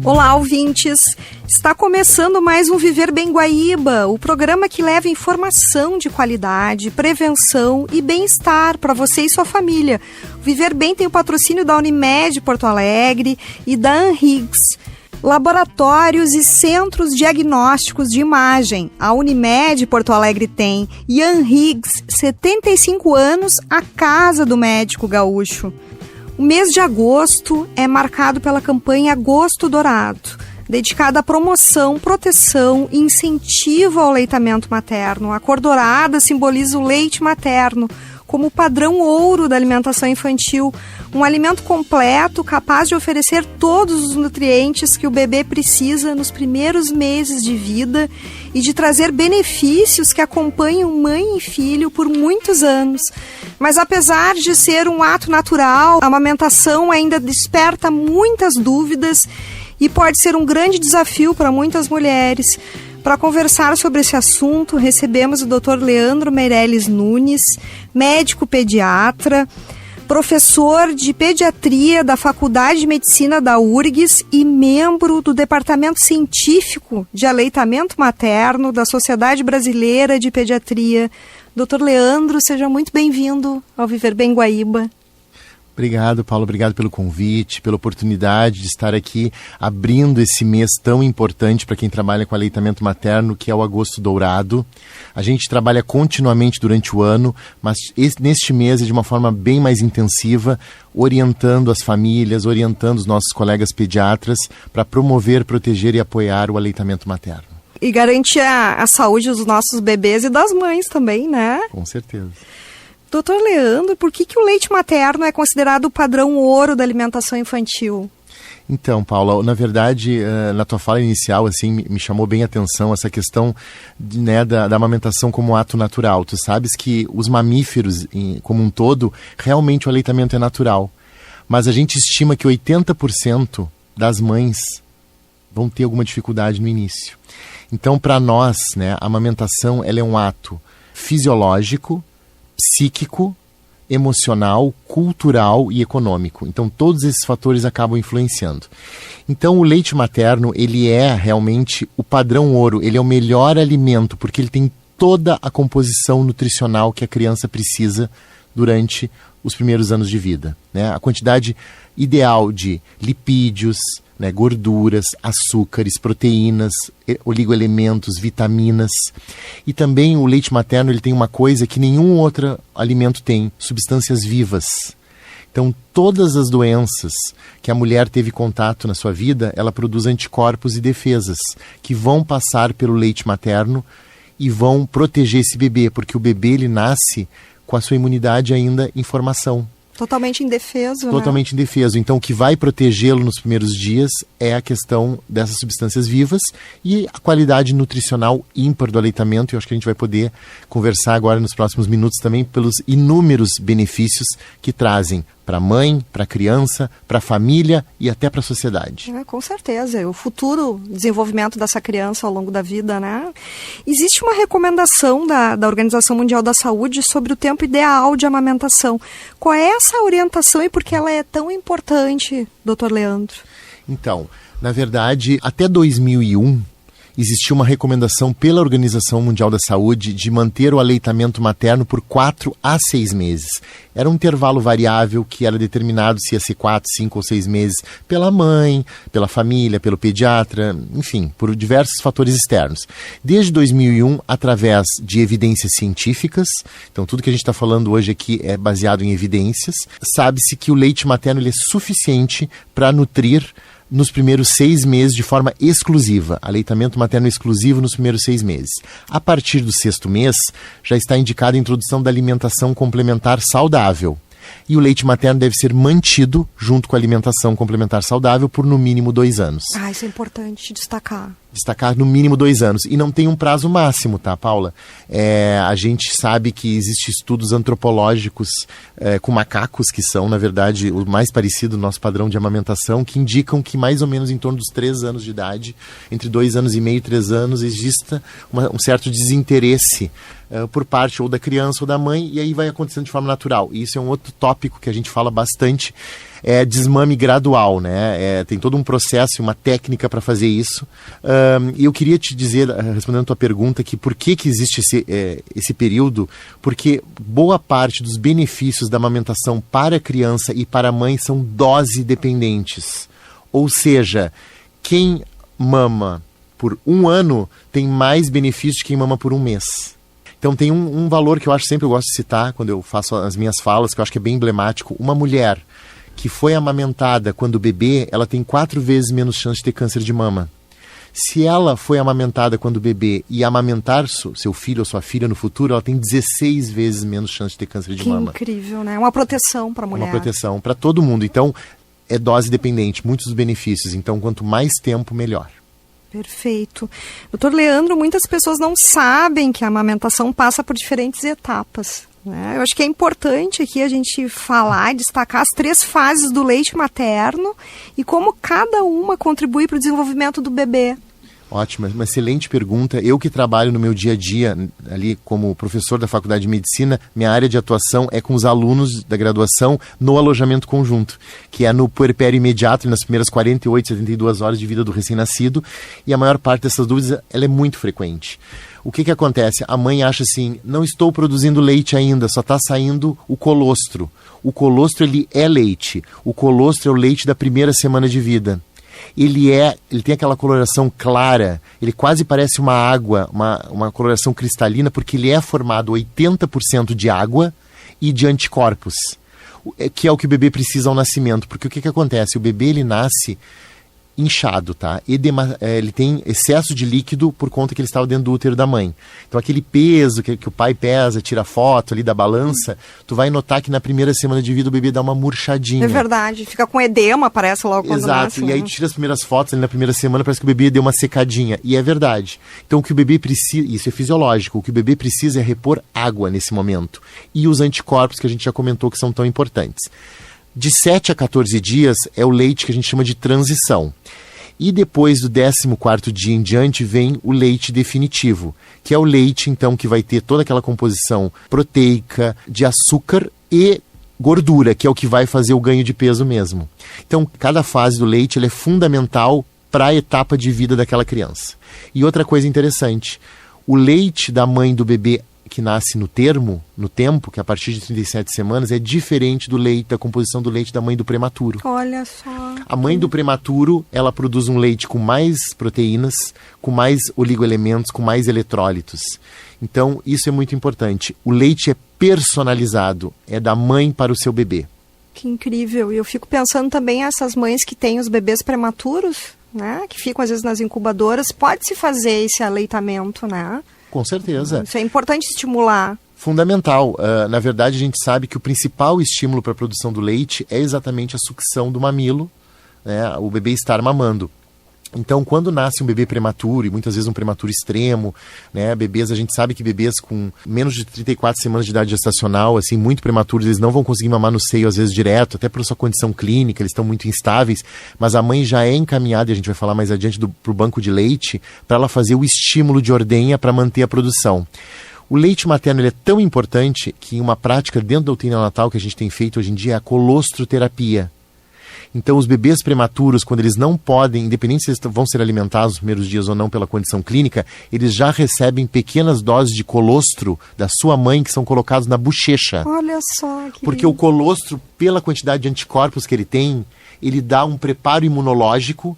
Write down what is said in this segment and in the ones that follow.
Olá, ouvintes! Está começando mais um Viver Bem Guaíba, o programa que leva informação de qualidade, prevenção e bem-estar para você e sua família. O Viver Bem tem o patrocínio da Unimed Porto Alegre e da Anhiggs, laboratórios e centros diagnósticos de imagem. A Unimed Porto Alegre tem e a Anhiggs, 75 anos, a casa do médico gaúcho. O mês de agosto é marcado pela campanha Agosto Dourado, dedicada à promoção, proteção e incentivo ao aleitamento materno. A cor dourada simboliza o leite materno como padrão ouro da alimentação infantil, um alimento completo capaz de oferecer todos os nutrientes que o bebê precisa nos primeiros meses de vida e de trazer benefícios que acompanham mãe e filho por muitos anos. Mas apesar de ser um ato natural, a amamentação ainda desperta muitas dúvidas e pode ser um grande desafio para muitas mulheres. Para conversar sobre esse assunto, recebemos o Dr. Leandro Meirelles Nunes, médico pediatra, professor de pediatria da Faculdade de Medicina da URGS e membro do Departamento Científico de Aleitamento Materno da Sociedade Brasileira de Pediatria. Dr. Leandro, seja muito bem-vindo ao Viver Bem Guaíba. Obrigado, Paulo. Obrigado pelo convite, pela oportunidade de estar aqui abrindo esse mês tão importante para quem trabalha com aleitamento materno, que é o Agosto Dourado. A gente trabalha continuamente durante o ano, mas neste mês é de uma forma bem mais intensiva, orientando as famílias, orientando os nossos colegas pediatras para promover, proteger e apoiar o aleitamento materno. E garantir a saúde dos nossos bebês e das mães também, né? Com certeza. Doutor Leandro, por que o leite materno é considerado o padrão ouro da alimentação infantil? Então, Paula, na verdade, na tua fala inicial, assim, me chamou bem a atenção essa questão da amamentação como ato natural. Tu sabes que os mamíferos, como um todo, realmente o aleitamento é natural. Mas a gente estima que 80% das mães vão ter alguma dificuldade no início. Então, para nós, a amamentação ela é um ato fisiológico, psíquico, emocional, cultural e econômico. Então, todos esses fatores acabam influenciando. Então, o leite materno, ele é realmente o padrão ouro, ele é o melhor alimento, porque ele tem toda a composição nutricional que a criança precisa durante os primeiros anos de vida. A quantidade ideal de lipídios, gorduras, açúcares, proteínas, oligoelementos, vitaminas. E também o leite materno ele tem uma coisa que nenhum outro alimento tem, substâncias vivas. Então, todas as doenças que a mulher teve contato na sua vida, ela produz anticorpos e defesas que vão passar pelo leite materno e vão proteger esse bebê, porque o bebê ele nasce com a sua imunidade ainda em formação. Totalmente indefeso, Totalmente indefeso. Então, o que vai protegê-lo nos primeiros dias é a questão dessas substâncias vivas e a qualidade nutricional ímpar do aleitamento. E eu acho que a gente vai poder conversar agora nos próximos minutos também pelos inúmeros benefícios que trazem para a mãe, para a criança, para a família e até para a sociedade. Com certeza. O futuro desenvolvimento dessa criança ao longo da vida, Existe uma recomendação da Organização Mundial da Saúde sobre o tempo ideal de amamentação. Qual é essa orientação e por que ela é tão importante, doutor Leandro? Então, na verdade, até 2001, existia uma recomendação pela Organização Mundial da Saúde de manter o aleitamento materno por 4 a 6 meses. Era um intervalo variável que era determinado se ia ser 4, 5 ou 6 meses pela mãe, pela família, pelo pediatra, enfim, por diversos fatores externos. Desde 2001, através de evidências científicas, então tudo que a gente está falando hoje aqui é baseado em evidências, sabe-se que o leite materno ele é suficiente para nutrir nos primeiros 6 meses de forma exclusiva, aleitamento materno exclusivo nos primeiros 6 meses. A partir do 6º mês, já está indicada a introdução da alimentação complementar saudável. E o leite materno deve ser mantido junto com a alimentação complementar saudável por no mínimo 2 anos. Isso é importante destacar. Destacar no mínimo 2 anos. E não tem um prazo máximo, tá, Paula? A gente sabe que existem estudos antropológicos com macacos, que são, na verdade, o mais parecido do nosso padrão de amamentação, que indicam que mais ou menos em torno dos 3 anos de idade, entre 2 anos e meio e 3 anos, exista um certo desinteresse por parte ou da criança ou da mãe, e aí vai acontecendo de forma natural. E isso é um outro tópico que a gente fala bastante. é desmame gradual, né? Tem todo um processo, uma técnica para fazer isso. E eu queria te dizer, respondendo a tua pergunta, que por que existe esse período? Porque boa parte dos benefícios da amamentação para a criança e para a mãe são dose dependentes. Ou seja, quem mama por 1 ano tem mais benefício de quem mama por 1 mês. Então tem um valor que eu gosto de citar quando eu faço as minhas falas, que eu acho que é bem emblemático. Uma mulher que foi amamentada quando bebê, ela tem 4 vezes menos chance de ter câncer de mama. Se ela foi amamentada quando bebê e amamentar seu filho ou sua filha no futuro, ela tem 16 vezes menos chance de ter câncer de mama. Que incrível, né? Uma proteção para a mulher. Uma proteção para todo mundo. Então, é dose dependente, muitos dos benefícios. Então, quanto mais tempo, melhor. Perfeito. Doutor Leandro, muitas pessoas não sabem que a amamentação passa por diferentes etapas, né? Eu acho que é importante aqui a gente falar e destacar as 3 fases do leite materno e como cada uma contribui para o desenvolvimento do bebê. Ótima, uma excelente pergunta. Eu que trabalho no meu dia a dia, ali como professor da Faculdade de Medicina, minha área de atuação é com os alunos da graduação no alojamento conjunto, que é no puerpério imediato, nas primeiras 48, 72 horas de vida do recém-nascido, e a maior parte dessas dúvidas, ela é muito frequente. O que acontece? A mãe acha assim, não estou produzindo leite ainda, só está saindo o colostro. O colostro, ele é leite. O colostro é o leite da primeira semana de vida. Ele tem aquela coloração clara, ele quase parece uma água, uma coloração cristalina, porque ele é formado 80% de água e de anticorpos, que é o que o bebê precisa ao nascimento. Porque o que acontece? O bebê, ele nasce inchado, tá? Ele tem excesso de líquido por conta que ele estava dentro do útero da mãe. Então aquele peso que o pai pesa, tira foto ali da balança, tu vai notar que na primeira semana de vida o bebê dá uma murchadinha. É verdade, fica com edema, parece logo quando nasce. Exato, e aí tu tira as primeiras fotos ali na primeira semana, parece que o bebê deu uma secadinha, e é verdade. Então o que o bebê precisa, isso é fisiológico, o que o bebê precisa é repor água nesse momento. E os anticorpos que a gente já comentou que são tão importantes. De 7 a 14 dias é o leite que a gente chama de transição. E depois do 14º dia em diante vem o leite definitivo, que é o leite, então, que vai ter toda aquela composição proteica, de açúcar e gordura, que é o que vai fazer o ganho de peso mesmo. Então, cada fase do leite ela é fundamental para a etapa de vida daquela criança. E outra coisa interessante, o leite da mãe do bebê que nasce no tempo, que é a partir de 37 semanas, é diferente da composição do leite da mãe do prematuro. Olha só. A mãe do prematuro, ela produz um leite com mais proteínas, com mais oligoelementos, com mais eletrólitos. Então, isso é muito importante. O leite é personalizado, é da mãe para o seu bebê. Que incrível. E eu fico pensando também essas mães que têm os bebês prematuros, né? Que ficam às vezes nas incubadoras, pode-se fazer esse aleitamento, né? Com certeza. Isso é importante estimular. Fundamental. Na verdade, a gente sabe que o principal estímulo para a produção do leite é exatamente a sucção do mamilo, né? O bebê estar mamando. Então, quando nasce um bebê prematuro, e muitas vezes um prematuro extremo, né, a gente sabe que bebês com menos de 34 semanas de idade gestacional, assim, muito prematuros, eles não vão conseguir mamar no seio, às vezes, direto, até por sua condição clínica, eles estão muito instáveis, mas a mãe já é encaminhada, e a gente vai falar mais adiante, para o banco de leite, para ela fazer o estímulo de ordenha para manter a produção. O leite materno ele é tão importante que uma prática dentro da UTI neonatal que a gente tem feito hoje em dia é a colostroterapia. Então, os bebês prematuros, quando eles não podem, independente se eles vão ser alimentados nos primeiros dias ou não pela condição clínica, eles já recebem pequenas doses de colostro da sua mãe que são colocados na bochecha. Olha só. Porque o colostro, pela quantidade de anticorpos que ele tem, ele dá um preparo imunológico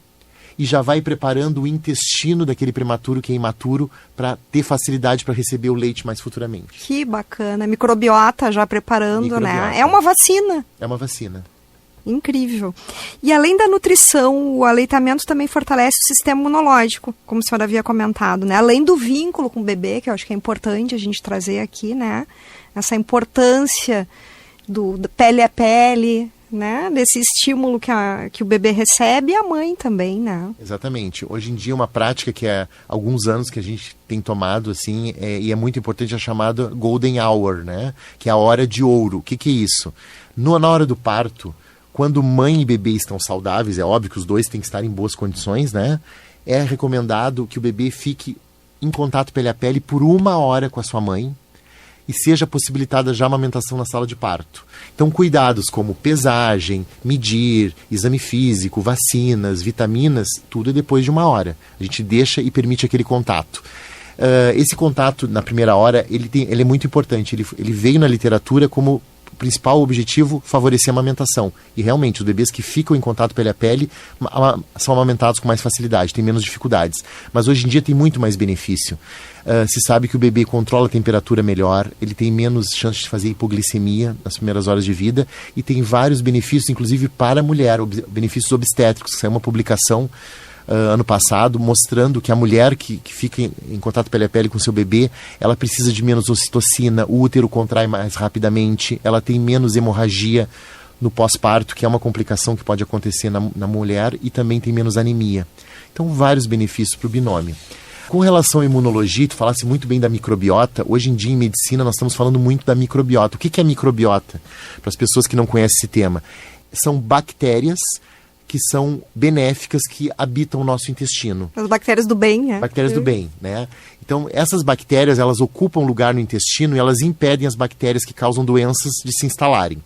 e já vai preparando o intestino daquele prematuro que é imaturo para ter facilidade para receber o leite mais futuramente. Que bacana. Microbiota já preparando, né? É uma vacina. É uma vacina. Incrível. E além da nutrição, o aleitamento também fortalece o sistema imunológico, como a senhora havia comentado, né? Além do vínculo com o bebê, que eu acho que é importante a gente trazer aqui, né? Essa importância do pele a pele, né? Desse estímulo que o bebê recebe e a mãe também, né? Exatamente. Hoje em dia uma prática que há alguns anos que a gente tem tomado, assim, e é muito importante, a chamada Golden Hour, né? Que é a hora de ouro. O que é isso? Na hora do parto, quando mãe e bebê estão saudáveis, é óbvio que os dois têm que estar em boas condições, né? É recomendado que o bebê fique em contato pele a pele por 1 hora com a sua mãe e seja possibilitada já a amamentação na sala de parto. Então, cuidados como pesagem, medir, exame físico, vacinas, vitaminas, tudo é depois de 1 hora. A gente deixa e permite aquele contato. Esse contato, na primeira hora, ele é muito importante. Ele veio na literatura como principal objetivo favorecer a amamentação. E realmente, os bebês que ficam em contato pele a pele são amamentados com mais facilidade, têm menos dificuldades. Mas hoje em dia tem muito mais benefício. Se sabe que o bebê controla a temperatura melhor, ele tem menos chance de fazer hipoglicemia nas primeiras horas de vida e tem vários benefícios, inclusive para a mulher, benefícios obstétricos. Saiu uma publicação ano passado, mostrando que a mulher que fica em contato pele a pele com seu bebê, ela precisa de menos ocitocina, o útero contrai mais rapidamente, ela tem menos hemorragia no pós-parto, que é uma complicação que pode acontecer na mulher, e também tem menos anemia. Então, vários benefícios para o binômio. Com relação à imunologia, tu falasse muito bem da microbiota. Hoje em dia, em medicina, nós estamos falando muito da microbiota. O que é microbiota? Para as pessoas que não conhecem esse tema. São bactérias que são benéficas, que habitam o nosso intestino. As bactérias do bem, né? Bactérias do bem, né? Então, essas bactérias, elas ocupam lugar no intestino e elas impedem as bactérias que causam doenças de se instalarem.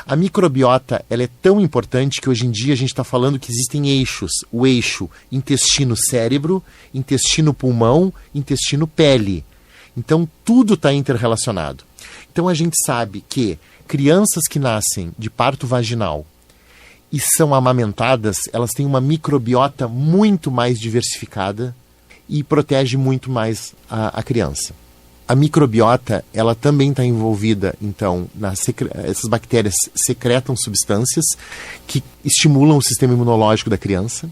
A microbiota, ela é tão importante que hoje em dia a gente está falando que existem eixos. O eixo intestino-cérebro, intestino-pulmão, intestino-pele. Então, tudo está interrelacionado. Então, a gente sabe que crianças que nascem de parto vaginal e são amamentadas, elas têm uma microbiota muito mais diversificada e protege muito mais a criança. A microbiota, ela também está envolvida, então, essas bactérias secretam substâncias que estimulam o sistema imunológico da criança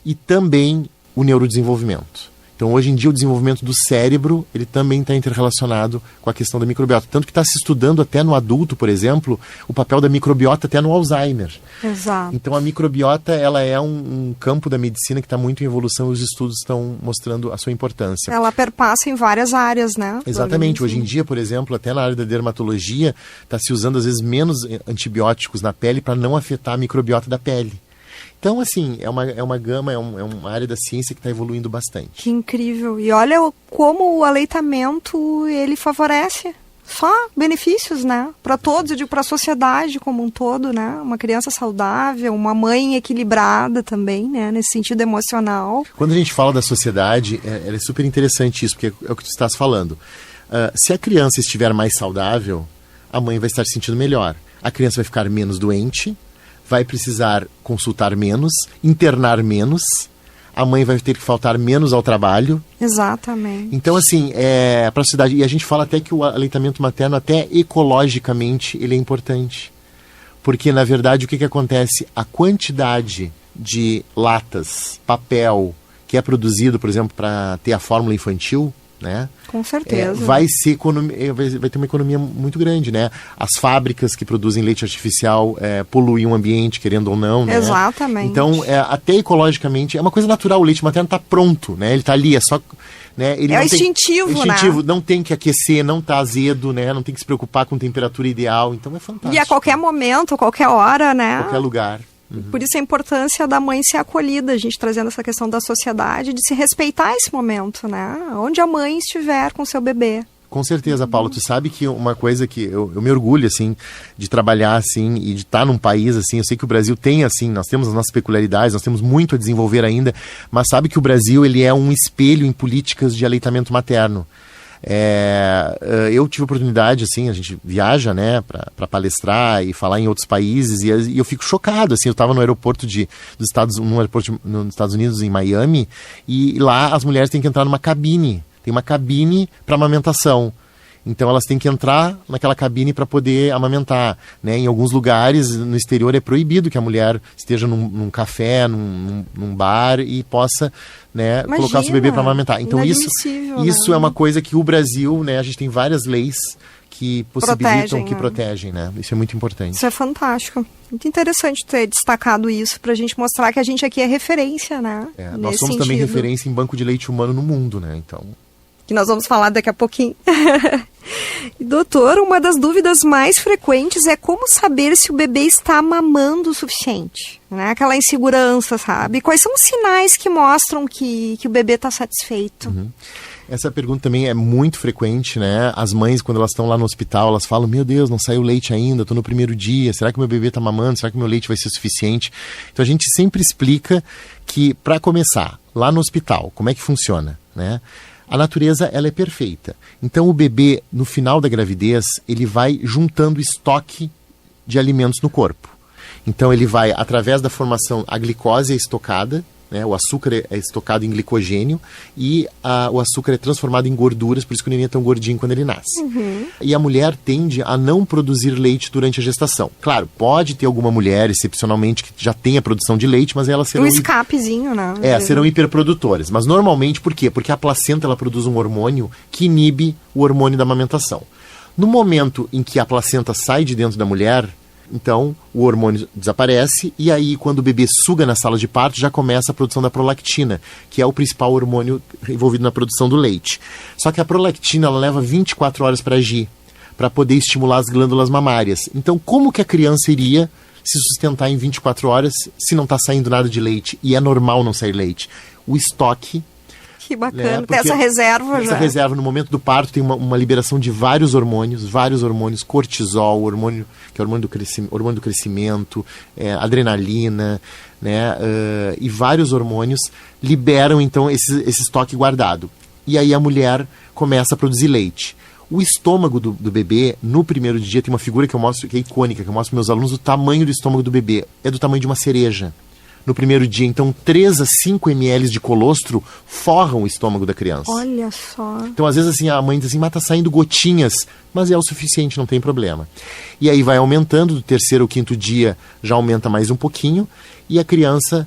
e também o neurodesenvolvimento. Então, hoje em dia, o desenvolvimento do cérebro, ele também está interrelacionado com a questão da microbiota. Tanto que está se estudando até no adulto, por exemplo, o papel da microbiota até no Alzheimer. Exato. Então, a microbiota, ela é um campo da medicina que está muito em evolução e os estudos estão mostrando a sua importância. Ela perpassa em várias áreas, né? Exatamente. Hoje em dia, por exemplo, até na área da dermatologia, está se usando, às vezes, menos antibióticos na pele para não afetar a microbiota da pele. Então, assim, é uma gama, é uma área da ciência que está evoluindo bastante. Que incrível. E olha como o aleitamento, ele favorece só benefícios, né? Para todos, eu digo, para a sociedade como um todo, né? Uma criança saudável, uma mãe equilibrada também, né? Nesse sentido emocional. Quando a gente fala da sociedade, é super interessante isso, porque é o que tu estás falando. Se a criança estiver mais saudável, a mãe vai estar se sentindo melhor. A criança vai ficar menos doente, vai precisar consultar menos, internar menos, a mãe vai ter que faltar menos ao trabalho. Exatamente. Então, assim, para a sociedade, e a gente fala até que o aleitamento materno, até ecologicamente, ele é importante. Porque, na verdade, o que acontece? A quantidade de latas, papel, que é produzido, por exemplo, para ter a fórmula infantil, né? Com certeza. Vai ter uma economia muito grande, né? As fábricas que produzem leite artificial poluem o ambiente, querendo ou não, né? Exatamente. Então, até ecologicamente, é uma coisa natural. O leite materno está pronto, né? Ele está ali, é só... Né? Ele instintivo, né? Não tem que aquecer, não está azedo, né? Não tem que se preocupar com temperatura ideal. Então, é fantástico. E a qualquer momento, qualquer hora, né? Qualquer lugar. Por isso a importância da mãe ser acolhida, a gente trazendo essa questão da sociedade, de se respeitar esse momento, né? Onde a mãe estiver com seu bebê. Com certeza, Paula. Tu sabe que uma coisa que eu me orgulho, assim, de trabalhar, assim, e de estar num país, assim, eu sei que o Brasil tem, assim, nós temos as nossas peculiaridades, nós temos muito a desenvolver ainda, mas sabe que o Brasil, ele é um espelho em políticas de aleitamento materno. Eu tive oportunidade, assim, a gente viaja, né, para palestrar e falar em outros países, e eu fico chocado, assim, eu estava no aeroporto nos Estados Unidos, em Miami, e lá as mulheres têm que entrar numa cabine, tem uma cabine para amamentação. Então elas têm que entrar naquela cabine para poder amamentar, né? Em alguns lugares no exterior é proibido que a mulher esteja num café, num bar e possa, né, colocar o seu bebê para amamentar. Então isso é uma coisa que o Brasil, né, a gente tem várias leis que possibilitam, protegem, né? Isso é muito importante. Isso é fantástico. Muito interessante ter destacado isso pra gente mostrar que a gente aqui é referência, né? Nós somos também referência em banco de leite humano no mundo, né? Então... que nós vamos falar daqui a pouquinho. Doutor, uma das dúvidas mais frequentes é como saber se o bebê está mamando o suficiente, né? Aquela insegurança, sabe? Quais são os sinais que mostram que o bebê está satisfeito? Essa pergunta também é muito frequente, né? As mães, quando elas estão lá no hospital, elas falam, meu Deus, não saiu leite ainda, estou no primeiro dia, será que meu bebê está mamando? Será que meu leite vai ser suficiente? Então a gente sempre explica que, para começar, lá no hospital, como é que funciona, né? A natureza, ela é perfeita. Então o bebê, no final da gravidez, ele vai juntando estoque de alimentos no corpo. Então ele vai, através da formação, a glicose é estocada, né? O açúcar é estocado em glicogênio e o açúcar é transformado em gorduras, por isso que o neném é tão gordinho quando ele nasce. E a mulher tende a não produzir leite durante a gestação. Claro, pode ter alguma mulher, excepcionalmente, que já tem a produção de leite, mas elas serão... Um escapezinho, né? Serão hiperprodutoras. Mas normalmente, por quê? Porque a placenta ela produz um hormônio que inibe o hormônio da amamentação. No momento em que a placenta sai de dentro da mulher, então o hormônio desaparece e aí quando o bebê suga na sala de parto já começa a produção da prolactina, que é o principal hormônio envolvido na produção do leite. Só que a prolactina ela leva 24 horas para agir, para poder estimular as glândulas mamárias. Então como que a criança iria se sustentar em 24 horas se não está saindo nada de leite? E é normal não sair leite. O estoque... Que bacana, tem essa reserva já. Essa reserva, no momento do parto, tem uma liberação de vários hormônios, cortisol, hormônio, que é o hormônio do crescimento, adrenalina, né, e vários hormônios liberam, então, esse estoque guardado. E aí a mulher começa a produzir leite. O estômago do bebê, no primeiro dia, tem uma figura que eu mostro, que é icônica, que eu mostro para meus alunos, o tamanho do estômago do bebê. É do tamanho de uma cereja. No primeiro dia, então, 3 a 5 ml de colostro forram o estômago da criança. Olha só. Então, às vezes, assim, a mãe diz assim, mas tá saindo gotinhas, mas é o suficiente, não tem problema. E aí vai aumentando, do 3º ao 5º dia já aumenta mais um pouquinho, e a criança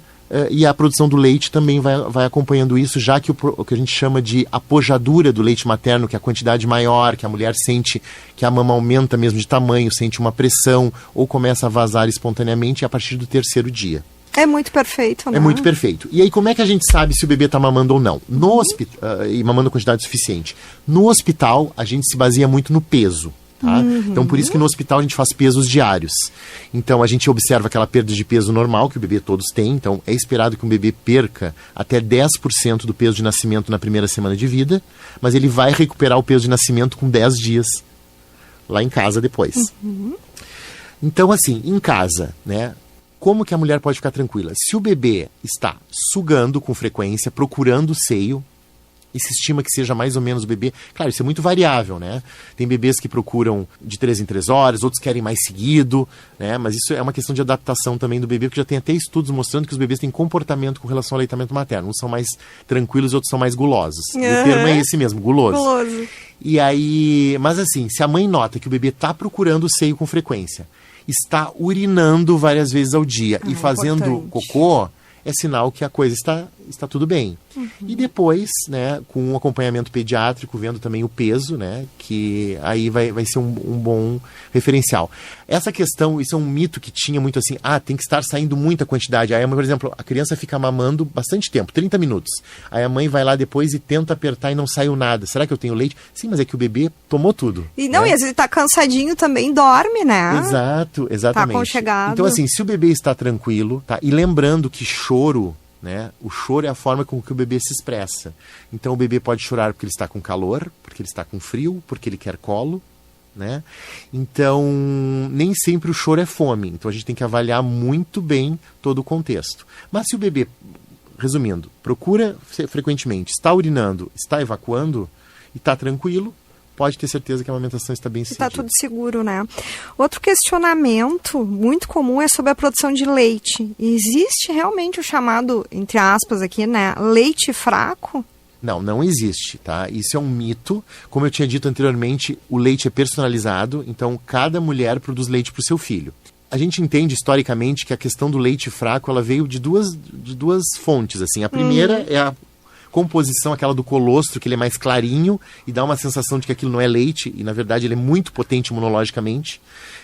e a produção do leite também vai acompanhando isso, já que o que a gente chama de apojadura do leite materno, que é a quantidade maior, que a mulher sente que a mama aumenta mesmo de tamanho, sente uma pressão, ou começa a vazar espontaneamente a partir do 3º dia. É muito perfeito, né? É muito perfeito. E aí, como é que a gente sabe se o bebê está mamando ou não? No hospital, e mamando a quantidade suficiente. No hospital, a gente se baseia muito no peso. Tá? Então, por isso que no hospital a gente faz pesos diários. Então, a gente observa aquela perda de peso normal que o bebê todos têm. Então, é esperado que um bebê perca até 10% do peso de nascimento na primeira semana de vida, mas ele vai recuperar o peso de nascimento com 10 dias lá em casa depois. Então, assim, em casa, né? Como que a mulher pode ficar tranquila? Se o bebê está sugando com frequência, procurando o seio, e se estima que seja mais ou menos o bebê... Claro, isso é muito variável, né? Tem bebês que procuram de 3 em 3 horas, outros querem mais seguido, né? Mas isso é uma questão de adaptação também do bebê, porque já tem até estudos mostrando que os bebês têm comportamento com relação ao aleitamento materno. Uns são mais tranquilos, outros são mais gulosos. O termo é esse mesmo, guloso. Guloso. E aí... Mas assim, se a mãe nota que o bebê está procurando o seio com frequência, está urinando várias vezes ao dia e fazendo cocô, é sinal que a coisa está tudo bem. E depois, né, com um acompanhamento pediátrico, vendo também o peso, né, que aí vai ser um bom referencial. Essa questão, isso é um mito que tinha muito assim, tem que estar saindo muita quantidade. Aí, por exemplo, a criança fica mamando bastante tempo, 30 minutos. Aí a mãe vai lá depois e tenta apertar e não saiu nada. Será que eu tenho leite? Sim, mas é que o bebê tomou tudo. E não, né? E às vezes ele tá cansadinho também, dorme, né? Exato, exatamente. Tá aconchegado. Então assim, se o bebê está tranquilo, tá? E lembrando que choro, né? O choro é a forma com que o bebê se expressa. Então o bebê pode chorar porque ele está com calor, porque ele está com frio, porque ele quer colo, né? Então nem sempre o choro é fome. Então a gente tem que avaliar muito bem todo o contexto. Mas se o bebê, resumindo, procura frequentemente, está urinando, está evacuando e está tranquilo, pode ter certeza que a amamentação está bem sucedida. Está tudo seguro, né? Outro questionamento muito comum é sobre a produção de leite. Existe realmente o chamado, entre aspas aqui, né, leite fraco? Não existe, tá? Isso é um mito. Como eu tinha dito anteriormente, o leite é personalizado, então cada mulher produz leite para o seu filho. A gente entende historicamente que a questão do leite fraco, ela veio de duas fontes, assim. A primeira é a composição, aquela do colostro, que ele é mais clarinho e dá uma sensação de que aquilo não é leite, e na verdade ele é muito potente imunologicamente,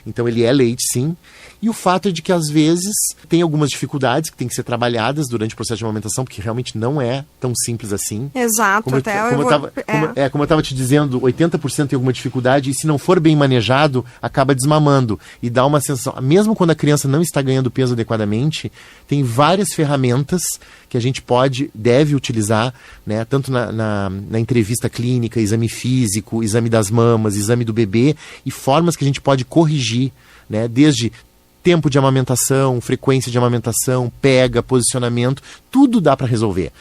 então ele é leite sim. E o fato é de que às vezes tem algumas dificuldades que têm que ser trabalhadas durante o processo de amamentação, porque realmente não é tão simples assim. Exato, como eu estava te dizendo, 80% tem alguma dificuldade, e se não for bem manejado, acaba desmamando. E dá uma sensação, mesmo quando a criança não está ganhando peso adequadamente, tem várias ferramentas que a gente deve utilizar né? Tanto na entrevista clínica, exame físico, exame das mamas, exame do bebê, e formas que a gente pode corrigir, né? Desde tempo de amamentação, frequência de amamentação, pega, posicionamento, tudo dá para resolver.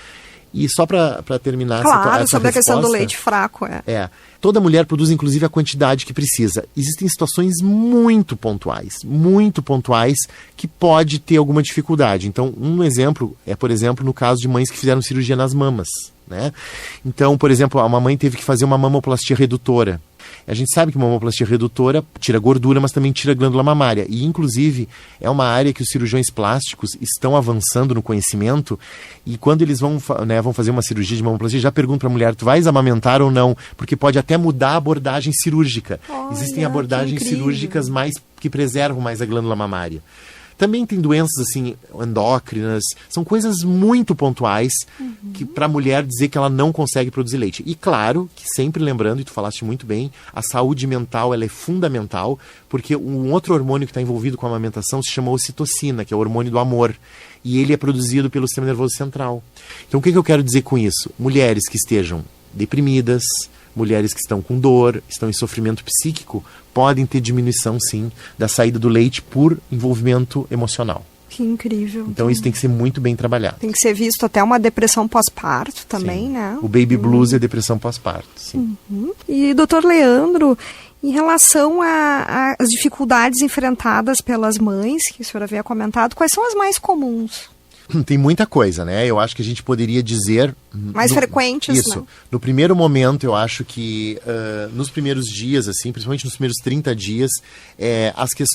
E só para terminar claro, essa sobre a questão do resposta, leite fraco. Toda mulher produz, inclusive, a quantidade que precisa. Existem situações muito pontuais, que pode ter alguma dificuldade. Então, um exemplo é, por exemplo, no caso de mães que fizeram cirurgia nas mamas, né? Então, por exemplo, uma mãe teve que fazer uma mamoplastia redutora. A gente sabe que uma mamoplastia redutora tira gordura, mas também tira glândula mamária. E, inclusive, é uma área que os cirurgiões plásticos estão avançando no conhecimento. E quando eles vão fazer uma cirurgia de mamoplastia, já perguntam para a mulher, tu vais amamentar ou não? Porque pode até mudar a abordagem cirúrgica. Olha, existem abordagens cirúrgicas que preservam mais a glândula mamária. Também tem doenças assim, endócrinas, são coisas muito pontuais que para a mulher dizer que ela não consegue produzir leite. E claro, que sempre lembrando, e tu falaste muito bem, a saúde mental ela é fundamental, porque um outro hormônio que está envolvido com a amamentação se chama ocitocina, que é o hormônio do amor. E ele é produzido pelo sistema nervoso central. Então o que eu quero dizer com isso? Mulheres que estejam deprimidas, mulheres que estão com dor, estão em sofrimento psíquico, podem ter diminuição, sim, da saída do leite por envolvimento emocional. Que incrível. Então isso tem que ser muito bem trabalhado. Tem que ser visto até uma depressão pós-parto também, sim. né? O baby blues é depressão pós-parto, sim. E, doutor Leandro, em relação às dificuldades enfrentadas pelas mães, que a senhora havia comentado, quais são as mais comuns? Tem muita coisa, né? Eu acho que a gente poderia dizer... Mais frequentes, isso. Né? No primeiro momento, eu acho que nos primeiros dias, assim, principalmente nos primeiros 30 dias,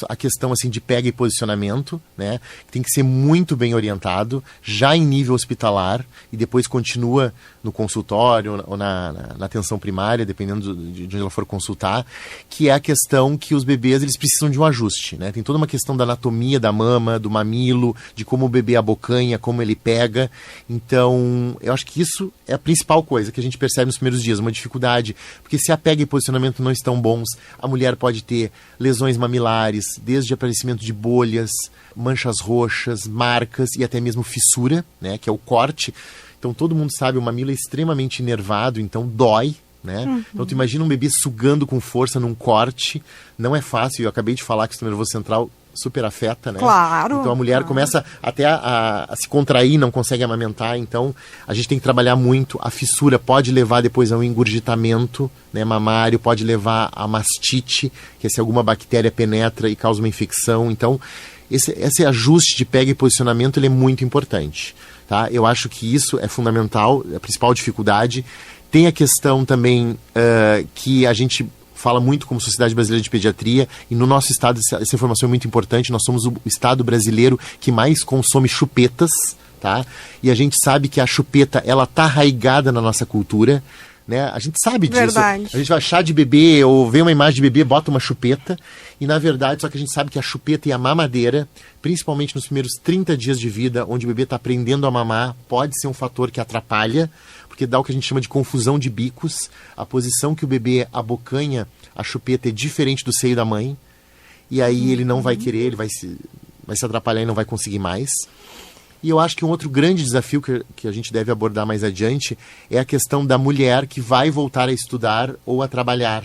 a questão assim, de pega e posicionamento, né? Tem que ser muito bem orientado, já em nível hospitalar, e depois continua no consultório ou na atenção primária, dependendo de onde ela for consultar, que é a questão que os bebês eles precisam de um ajuste, né? Tem toda uma questão da anatomia da mama, do mamilo, de como o bebê abocanha, como ele pega. Então, eu acho que isso é a principal coisa que a gente percebe nos primeiros dias, uma dificuldade, porque se a pega e posicionamento não estão bons, a mulher pode ter lesões mamilares, desde aparecimento de bolhas, manchas roxas, marcas e até mesmo fissura, né, que é o corte. Então todo mundo sabe, o mamilo é extremamente inervado, então dói, né? Então tu imagina um bebê sugando com força num corte, não é fácil, eu acabei de falar que o sistema nervoso central super afeta, né? Claro. Então a mulher começa até a se contrair, não consegue amamentar, então a gente tem que trabalhar muito. A fissura pode levar depois ao engurgitamento, né, mamário, pode levar a mastite, que é se alguma bactéria penetra e causa uma infecção. Então esse ajuste de pega e posicionamento ele é muito importante, tá? Eu acho que isso é fundamental, a principal dificuldade. Tem a questão também que a gente fala muito como Sociedade Brasileira de Pediatria, e no nosso estado essa informação é muito importante. Nós somos o estado brasileiro que mais consome chupetas, tá? E a gente sabe que a chupeta, ela tá arraigada na nossa cultura, né? A gente sabe disso. Verdade. A gente vai achar de bebê ou vê uma imagem de bebê, bota uma chupeta, e na verdade, só que a gente sabe que a chupeta e a mamadeira, principalmente nos primeiros 30 dias de vida, onde o bebê está aprendendo a mamar, pode ser um fator que atrapalha, porque dá o que a gente chama de confusão de bicos. A posição que o bebê abocanha a chupeta é diferente do seio da mãe, e aí ele não vai querer, ele vai se atrapalhar e não vai conseguir mais. E eu acho que um outro grande desafio que a gente deve abordar mais adiante é a questão da mulher que vai voltar a estudar ou a trabalhar,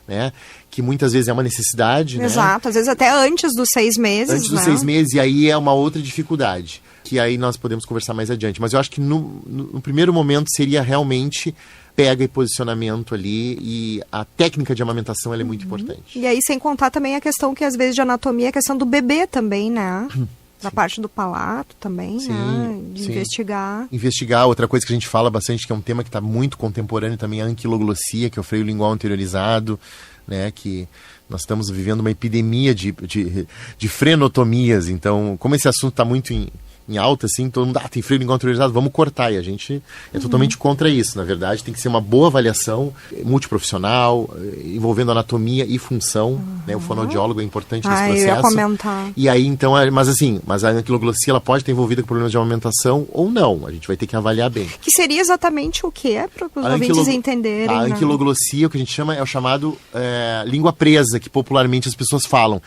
né? Que muitas vezes é uma necessidade, Exato, né? Às vezes até antes dos 6 meses, Antes dos 6 meses, e aí é uma outra dificuldade, que aí nós podemos conversar mais adiante. Mas eu acho que no primeiro momento seria realmente pega e posicionamento ali, e a técnica de amamentação ela é muito importante. E aí, sem contar também a questão que às vezes de anatomia, a questão do bebê também, né? Da parte do palato também, sim, né? De sim. investigar. Investigar, outra coisa que a gente fala bastante, que é um tema que está muito contemporâneo também, é a anquiloglossia, que é o freio lingual anteriorizado, né? Que nós estamos vivendo uma epidemia de frenotomias. Então, como esse assunto está muito em alta, assim, todo mundo, tem freio lingual anteriorizado, vamos cortar, e a gente é totalmente contra isso. Na verdade, tem que ser uma boa avaliação multiprofissional, envolvendo anatomia e função, né? O fonoaudiólogo é importante nesse processo. Eu ia comentar. E aí, então, mas a anquiloglossia, ela pode estar envolvida com problemas de amamentação ou não, a gente vai ter que avaliar bem. Que seria exatamente o que é, para os ouvintes entenderem. A anquiloglossia, o que a gente chama, é o chamado língua presa, que popularmente as pessoas falam.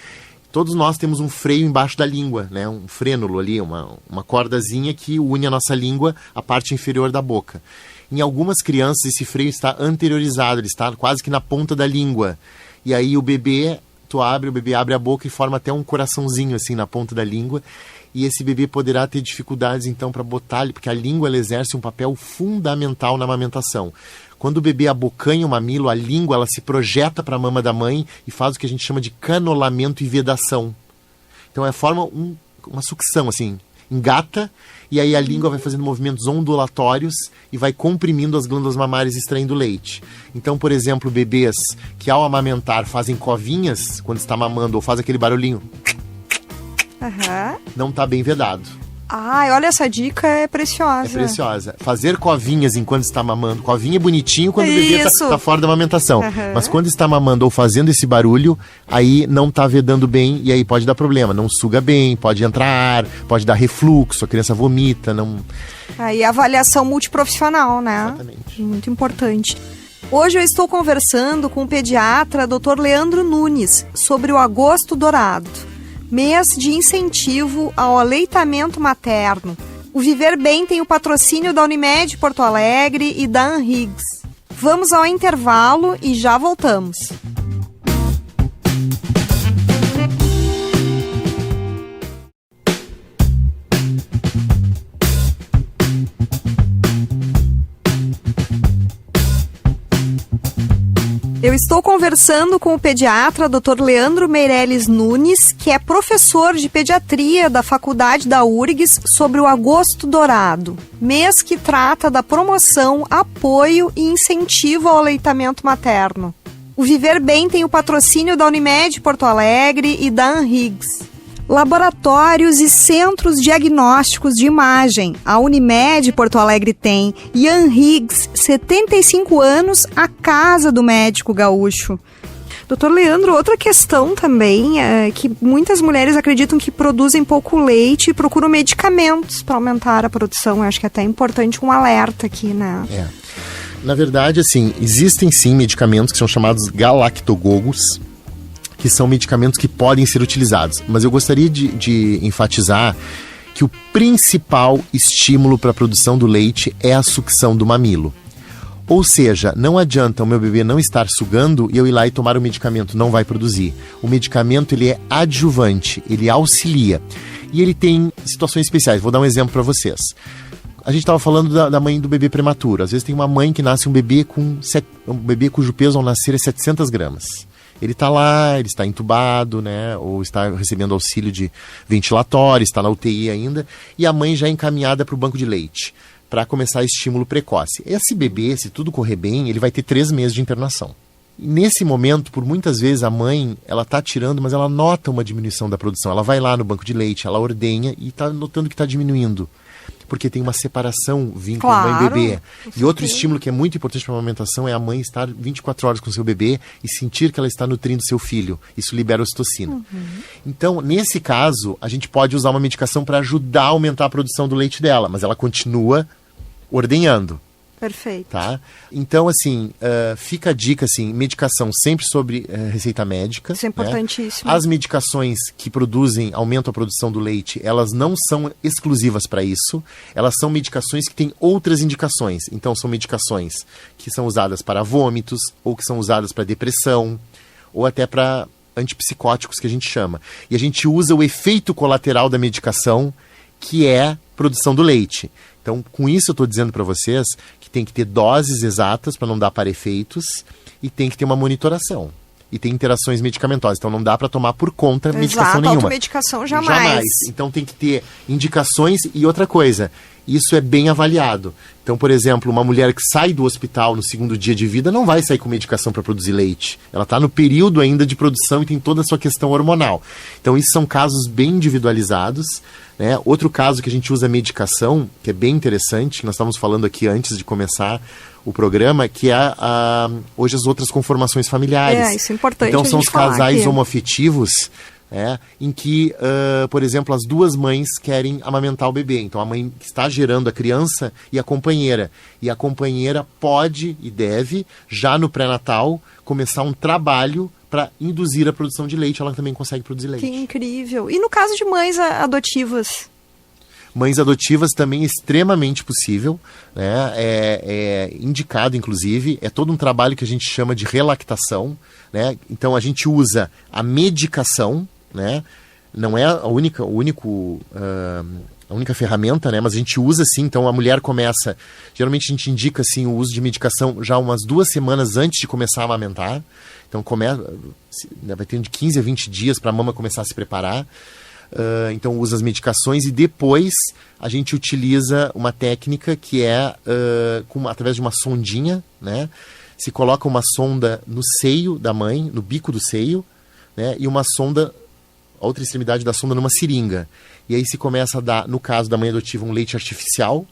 Todos nós temos um freio embaixo da língua, né? Um frênulo ali, uma cordazinha que une a nossa língua à parte inferior da boca. Em algumas crianças esse freio está anteriorizado, ele está quase que na ponta da língua. E aí o bebê abre a boca e forma até um coraçãozinho assim na ponta da língua. E esse bebê poderá ter dificuldades então para botar, porque a língua ela exerce um papel fundamental na amamentação. Quando o bebê abocanha o mamilo, a língua ela se projeta para a mama da mãe e faz o que a gente chama de canolamento e vedação. Então forma uma sucção, assim, engata, e aí a língua vai fazendo movimentos ondulatórios e vai comprimindo as glândulas mamárias extraindo leite. Então, por exemplo, bebês que ao amamentar fazem covinhas quando está mamando ou faz aquele barulhinho, não está bem vedado. Ai, olha, essa dica é preciosa. É preciosa. Fazer covinhas enquanto está mamando. Covinha é bonitinho quando o bebê está fora da amamentação. Mas quando está mamando ou fazendo esse barulho, aí não está vedando bem e aí pode dar problema. Não suga bem, pode entrar ar, pode dar refluxo, a criança vomita. Não... Aí avaliação multiprofissional, né? Exatamente. Muito importante. Hoje eu estou conversando com o pediatra Dr. Leandro Nunes sobre o agosto dourado. Mês de incentivo ao aleitamento materno. O Viver Bem tem o patrocínio da Unimed Porto Alegre e da Anhiggs. Vamos ao intervalo e já voltamos. Eu estou conversando com o pediatra Dr. Leandro Meirelles Nunes, que é professor de pediatria da Faculdade da URGS, sobre o Agosto Dourado, mês que trata da promoção, apoio e incentivo ao aleitamento materno. O Viver Bem tem o patrocínio da Unimed Porto Alegre e da Anhiggs. Laboratórios e centros diagnósticos de imagem. A Unimed Porto Alegre tem. E a Anhiggs, 75 anos, a casa do médico gaúcho. Doutor Leandro, outra questão também é que muitas mulheres acreditam que produzem pouco leite e procuram medicamentos para aumentar a produção. Eu acho que é até importante um alerta aqui, né? Na verdade, assim, existem sim medicamentos que são chamados galactogogos, que são medicamentos que podem ser utilizados. Mas eu gostaria de enfatizar que o principal estímulo para a produção do leite é a sucção do mamilo. Ou seja, não adianta o meu bebê não estar sugando e eu ir lá e tomar o medicamento, não vai produzir. O medicamento ele é adjuvante, ele auxilia. E ele tem situações especiais. Vou dar um exemplo para vocês. A gente estava falando da mãe do bebê prematuro. Às vezes tem uma mãe que nasce um bebê cujo peso ao nascer é 700 gramas. Ele está lá, ele está entubado, né, ou está recebendo auxílio de ventilatório, está na UTI ainda, e a mãe já é encaminhada para o banco de leite, para começar estímulo precoce. Esse bebê, se tudo correr bem, ele vai ter 3 meses de internação. E nesse momento, por muitas vezes, a mãe, ela está tirando, mas ela nota uma diminuição da produção. Ela vai lá no banco de leite, ela ordenha e está notando que está diminuindo. Porque tem uma separação vínculo mãe-bebê. E outro estímulo que é muito importante para a amamentação é a mãe estar 24 horas com o seu bebê e sentir que ela está nutrindo seu filho. Isso libera ocitocina. Então, nesse caso, a gente pode usar uma medicação para ajudar a aumentar a produção do leite dela, mas ela continua ordenhando. Perfeito. Tá? Então, assim, fica a dica, assim, medicação sempre sobre receita médica. Isso é importantíssimo. Né? As medicações que aumentam a produção do leite, elas não são exclusivas para isso. Elas são medicações que têm outras indicações. Então, são medicações que são usadas para vômitos, ou que são usadas para depressão, ou até para antipsicóticos, que a gente chama. E a gente usa o efeito colateral da medicação, que é produção do leite. Então, com isso eu estou dizendo para vocês que tem que ter doses exatas para não dar para-efeitos e tem que ter uma monitoração. E tem interações medicamentosas. Então, não dá para tomar por conta medicação nenhuma. Automedicação jamais. Então, tem que ter indicações e outra coisa. Isso é bem avaliado. Então, por exemplo, uma mulher que sai do hospital no 2º dia de vida não vai sair com medicação para produzir leite. Ela está no período ainda de produção e tem toda a sua questão hormonal. Então, isso são casos bem individualizados. Né? Outro caso que a gente usa medicação, que é bem interessante, que nós estávamos falando aqui antes de começar o programa, que é hoje as outras conformações familiares. Isso é importante. Então, são os casais homoafetivos, em que, por exemplo, as duas mães querem amamentar o bebê. Então, a mãe está gerando a criança e a companheira. E a companheira pode e deve, já no pré-natal, começar um trabalho para induzir a produção de leite. Ela também consegue produzir leite. Que incrível. E no caso de mães adotivas? Mães adotivas também é extremamente possível, né? É indicado, inclusive, é todo um trabalho que a gente chama de relactação, né? Então a gente usa a medicação, né? Não é a única ferramenta, né? Mas a gente usa sim. Então a mulher começa, geralmente a gente indica assim, o uso de medicação já umas 2 semanas antes de começar a amamentar. Então vai ter de 15 a 20 dias para a mama começar a se preparar. Então usa as medicações e depois a gente utiliza uma técnica que é através de uma sondinha, né? Se coloca uma sonda no seio da mãe, no bico do seio, né? E uma sonda, a outra extremidade da sonda numa seringa. E aí se começa a dar, no caso da mãe adotiva, um leite artificial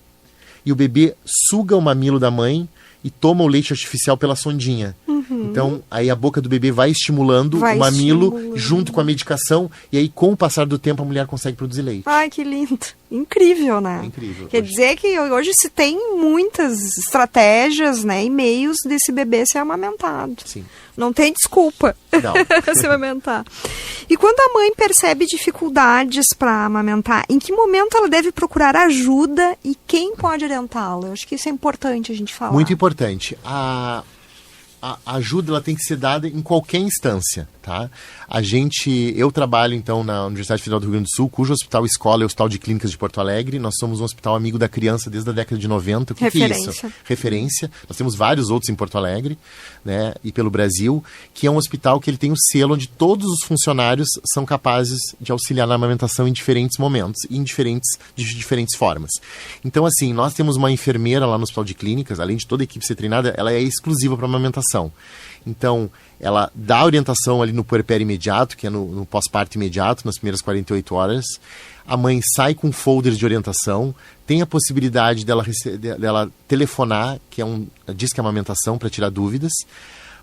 e o bebê suga o mamilo da mãe e toma o leite artificial pela sondinha. Então, aí a boca do bebê vai estimulando o mamilo junto com a medicação e aí, com o passar do tempo, a mulher consegue produzir leite. Ai, que lindo. Incrível, né? É incrível. Quer dizer que hoje se tem muitas estratégias, né, e meios desse bebê ser amamentado. Sim. Não tem desculpa se amamentar. E quando a mãe percebe dificuldades para amamentar, em que momento ela deve procurar ajuda e quem pode orientá-la? Eu acho que isso é importante a gente falar. Muito importante. A ajuda ela tem que ser dada em qualquer instância, tá? Eu trabalho então na Universidade Federal do Rio Grande do Sul, cujo hospital escola é o Hospital de Clínicas de Porto Alegre. Nós somos um hospital amigo da criança desde a década de 90. O que é isso? Referência. Nós temos vários outros em Porto Alegre, né, e pelo Brasil, que é um hospital que ele tem um selo onde todos os funcionários são capazes de auxiliar na amamentação em diferentes momentos e de diferentes formas. Então, assim, nós temos uma enfermeira lá no Hospital de Clínicas, além de toda a equipe ser treinada, ela é exclusiva para amamentação. Então, ela dá orientação ali no puerpério imediato, que é no pós-parto imediato, nas primeiras 48 horas. A mãe sai com folders de orientação, tem a possibilidade dela telefonar, que é disque amamentação, para tirar dúvidas.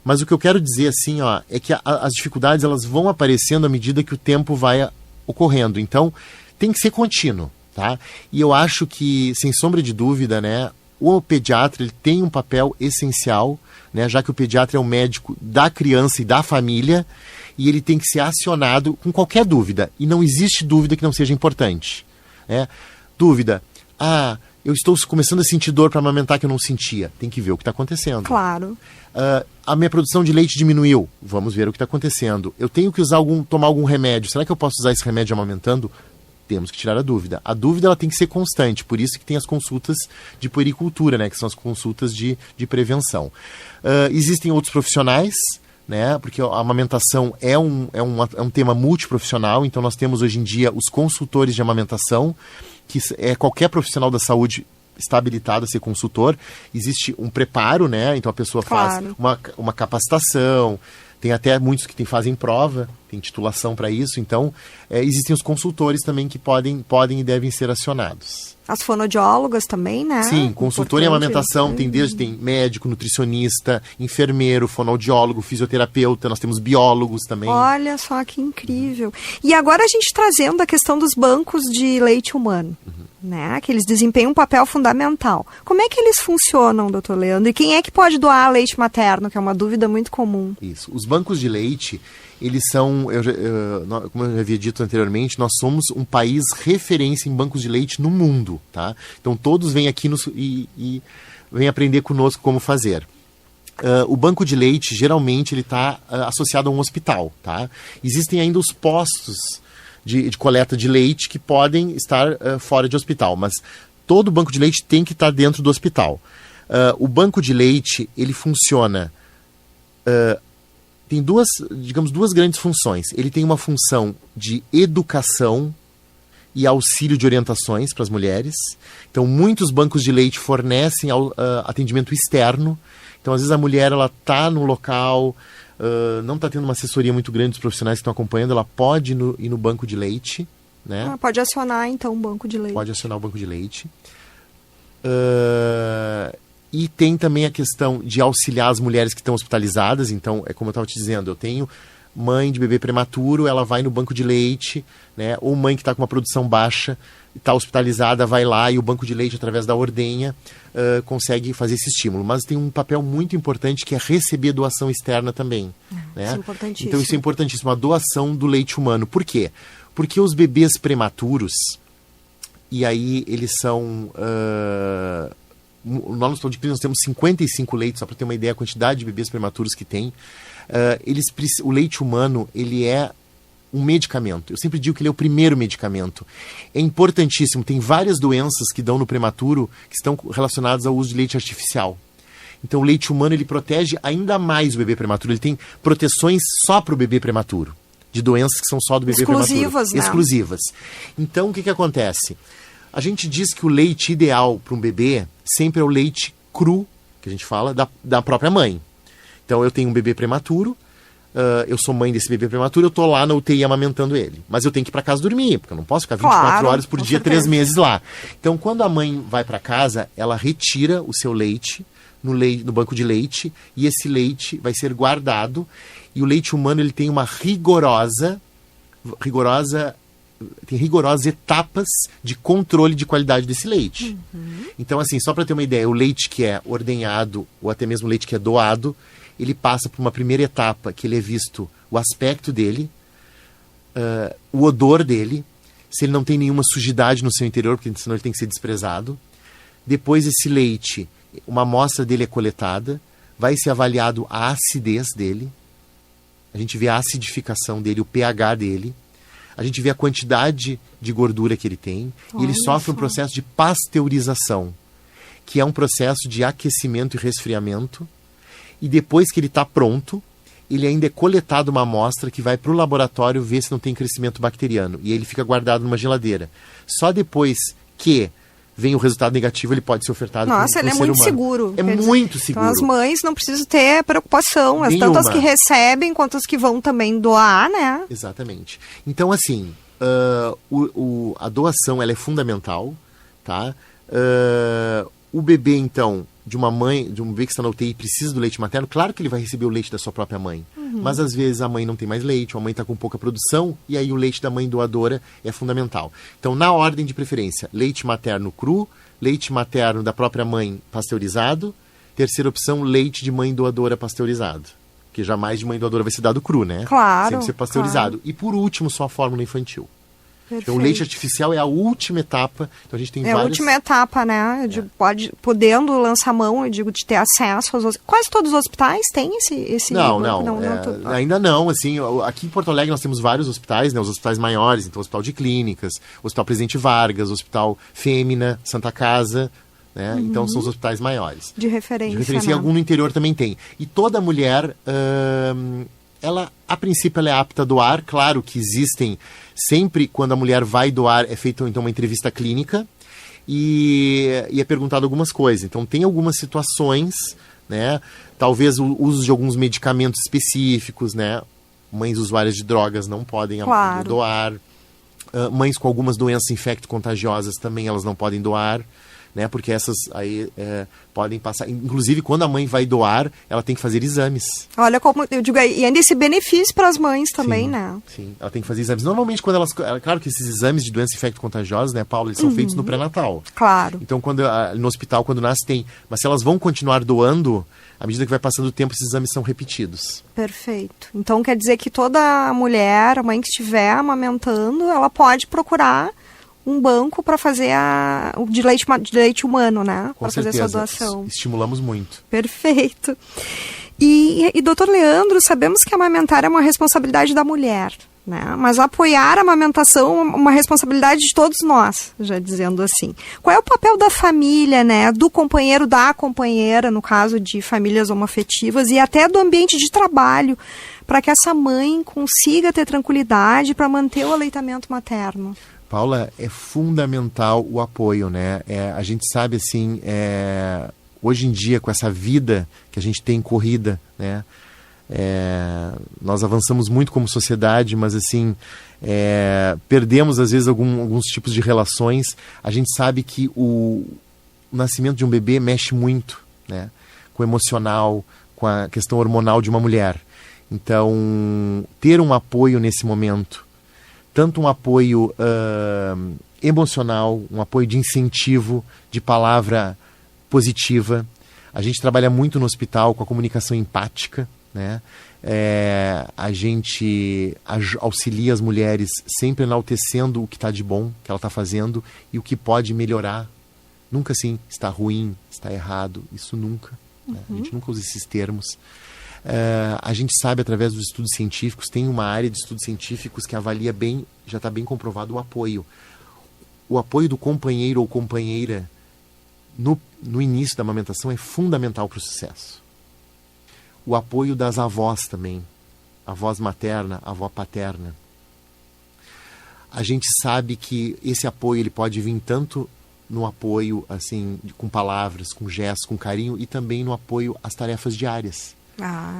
Mas o que eu quero dizer, assim, é que as dificuldades elas vão aparecendo à medida que o tempo vai ocorrendo. Então, tem que ser contínuo, tá? E eu acho que, sem sombra de dúvida, né, o pediatra ele tem um papel essencial, né, já que o pediatra é o médico da criança e da família, e ele tem que ser acionado com qualquer dúvida. E não existe dúvida que não seja importante, né? Dúvida, eu estou começando a sentir dor para amamentar que eu não sentia. Tem que ver o que está acontecendo. Claro. A minha produção de leite diminuiu. Vamos ver o que está acontecendo. Eu tenho que tomar algum remédio. Será que eu posso usar esse remédio amamentando? Temos que tirar a dúvida. A dúvida ela tem que ser constante, por isso que tem as consultas de puericultura, né, que são as consultas de prevenção. Existem outros profissionais, né, porque a amamentação é um tema multiprofissional, então nós temos hoje em dia os consultores de amamentação, que é qualquer profissional da saúde está habilitado a ser consultor. Existe um preparo, né, então a pessoa faz uma capacitação. Tem até muitos que fazem prova, tem titulação para isso. Então, existem os consultores também que podem e devem ser acionados. As fonoaudiólogas também, né? Sim, consultor em amamentação, tem médico, nutricionista, enfermeiro, fonoaudiólogo, fisioterapeuta, nós temos biólogos também. Olha só que incrível. E agora a gente trazendo a questão dos bancos de leite humano. Né, que eles desempenham um papel fundamental. Como é que eles funcionam, doutor Leandro? E quem é que pode doar leite materno, que é uma dúvida muito comum? Isso. Os bancos de leite, eles são, como eu já havia dito anteriormente, nós somos um país referência em bancos de leite no mundo, tá? Então todos vêm aqui e vêm aprender conosco como fazer. O banco de leite, geralmente, ele está associado a um hospital, tá? Existem ainda os postos de coleta de leite que podem estar fora de hospital, mas todo banco de leite tem que estar dentro do hospital. O banco de leite, ele funciona, tem duas grandes funções. Ele tem uma função de educação e auxílio de orientações para as mulheres. Então, muitos bancos de leite fornecem atendimento externo. Então, às vezes a mulher está no local, não está tendo uma assessoria muito grande dos profissionais que estão acompanhando, ela pode ir no banco de leite, né? Pode acionar, então, o banco de leite. Pode acionar o banco de leite. E tem também a questão de auxiliar as mulheres que estão hospitalizadas. Então, é como eu estava te dizendo, eu tenho mãe de bebê prematuro, ela vai no banco de leite, né? Ou mãe que está com uma produção baixa, está hospitalizada, vai lá e o banco de leite, através da ordenha, consegue fazer esse estímulo. Mas tem um papel muito importante que é receber doação externa também. Né? Isso é importantíssimo. Então isso é importantíssimo, a doação do leite humano. Por quê? Porque os bebês prematuros e aí eles são... no Hospital de Clínicas nós temos 55 leitos, só para ter uma ideia da quantidade de bebês prematuros que tem. O leite humano, ele é um medicamento. Eu sempre digo que ele é o primeiro medicamento. É importantíssimo. Tem várias doenças que dão no prematuro que estão relacionadas ao uso de leite artificial. Então, o leite humano, ele protege ainda mais o bebê prematuro. Ele tem proteções só para o bebê prematuro, de doenças que são só do bebê prematuro. Exclusivas, né? Exclusivas. Então, o que acontece? A gente diz que o leite ideal para um bebê sempre é o leite cru, que a gente fala, da própria mãe. Então, eu tenho um bebê prematuro, eu sou mãe desse bebê prematuro, eu tô lá na UTI amamentando ele. Mas eu tenho que ir para casa dormir, porque eu não posso ficar 24 horas por dia, 3 meses lá. Então, quando a mãe vai para casa, ela retira o seu leite no banco de leite, e esse leite vai ser guardado. E o leite humano, ele tem uma rigorosas etapas de controle de qualidade desse leite. Então, assim, só para ter uma ideia, o leite que é ordenhado, ou até mesmo o leite que é doado, ele passa por uma primeira etapa que ele é visto o aspecto dele, o odor dele, se ele não tem nenhuma sujidade no seu interior, porque senão ele tem que ser desprezado. Depois esse leite, uma amostra dele é coletada, vai ser avaliado a acidez dele, a gente vê a acidificação dele, o pH dele, a gente vê a quantidade de gordura que ele tem, e ele sofre um processo de pasteurização, que é um processo de aquecimento e resfriamento. E depois que ele está pronto, ele ainda é coletado uma amostra que vai para o laboratório ver se não tem crescimento bacteriano. E ele fica guardado numa geladeira. Só depois que vem o resultado negativo, ele pode ser ofertado para um ser humano. Nossa, ele é muito seguro. É muito seguro. Então as mães não precisam ter preocupação. Tanto as que recebem quanto as que vão também doar, né? Exatamente. Então, assim, a doação ela é fundamental, tá? O bebê, então, de um bebê que está na UTI e precisa do leite materno, claro que ele vai receber o leite da sua própria mãe. Mas às vezes a mãe não tem mais leite, ou a mãe está com pouca produção, e aí o leite da mãe doadora é fundamental. Então, na ordem de preferência, leite materno cru, leite materno da própria mãe pasteurizado, terceira opção, leite de mãe doadora pasteurizado. Porque jamais de mãe doadora vai ser dado cru, né? Claro. Sempre ser pasteurizado. Claro. E por último, só a fórmula infantil. Perfeito. Então, o leite artificial é a última etapa. Então, a gente tem várias... a última etapa, né? Podendo lançar mão, eu digo, de ter acesso aos... Quase todos os hospitais têm esse Não. Ainda não. Assim, aqui em Porto Alegre nós temos vários hospitais, né? Os hospitais maiores. Então, o Hospital de Clínicas, o Hospital Presidente Vargas, o Hospital Fêmea, Santa Casa... Né? Então, são os hospitais maiores. De referência, né? E algum no interior também tem. E toda mulher... ela, a princípio, ela é apta a doar. Claro que existem, sempre quando a mulher vai doar, é feita então uma entrevista clínica e é perguntado algumas coisas. Então, tem algumas situações, né? Talvez o uso de alguns medicamentos específicos, né? Mães usuárias de drogas não podem doar. Mães com algumas doenças infecto-contagiosas também elas não podem doar. Né, porque essas aí podem passar. Inclusive, quando a mãe vai doar, ela tem que fazer exames. Olha como eu digo, e ainda esse benefício para as mães também, sim, né? Sim, ela tem que fazer exames. Normalmente, quando elas... Claro que esses exames de doenças infecto-contagiosas, né, Paula, eles são feitos no pré-natal. Claro. Então, no hospital, quando nasce, tem. Mas se elas vão continuar doando, à medida que vai passando o tempo, esses exames são repetidos. Perfeito. Então, quer dizer que toda mulher, a mãe que estiver amamentando, ela pode procurar um banco para fazer de leite humano, né? Para fazer essa doação. Estimulamos muito. Perfeito. E doutor Leandro, sabemos que amamentar é uma responsabilidade da mulher, né? Mas apoiar a amamentação é uma responsabilidade de todos nós, já dizendo assim. Qual é o papel da família, né? Do companheiro, da companheira, no caso de famílias homoafetivas, e até do ambiente de trabalho, para que essa mãe consiga ter tranquilidade para manter o aleitamento materno? Paula, é fundamental o apoio, né? A gente sabe, assim, hoje em dia, com essa vida que a gente tem corrida, né? Nós avançamos muito como sociedade, mas, assim, perdemos, às vezes, alguns tipos de relações. A gente sabe que o nascimento de um bebê mexe muito, né? Com o emocional, com a questão hormonal de uma mulher. Então, ter um apoio nesse momento, tanto um apoio emocional, um apoio de incentivo, de palavra positiva. A gente trabalha muito no hospital com a comunicação empática, né? A gente auxilia as mulheres sempre enaltecendo o que está de bom que ela está fazendo e o que pode melhorar. Nunca assim, está ruim, está errado, isso nunca. Né? A gente nunca usa esses termos. A gente sabe através dos estudos científicos, tem uma área de estudos científicos que avalia bem, já está bem comprovado o apoio. O apoio do companheiro ou companheira no início da amamentação é fundamental para o sucesso. O apoio das avós também, avós materna, avó paterna. A gente sabe que esse apoio ele pode vir tanto no apoio assim com palavras, com gestos, com carinho e também no apoio às tarefas diárias.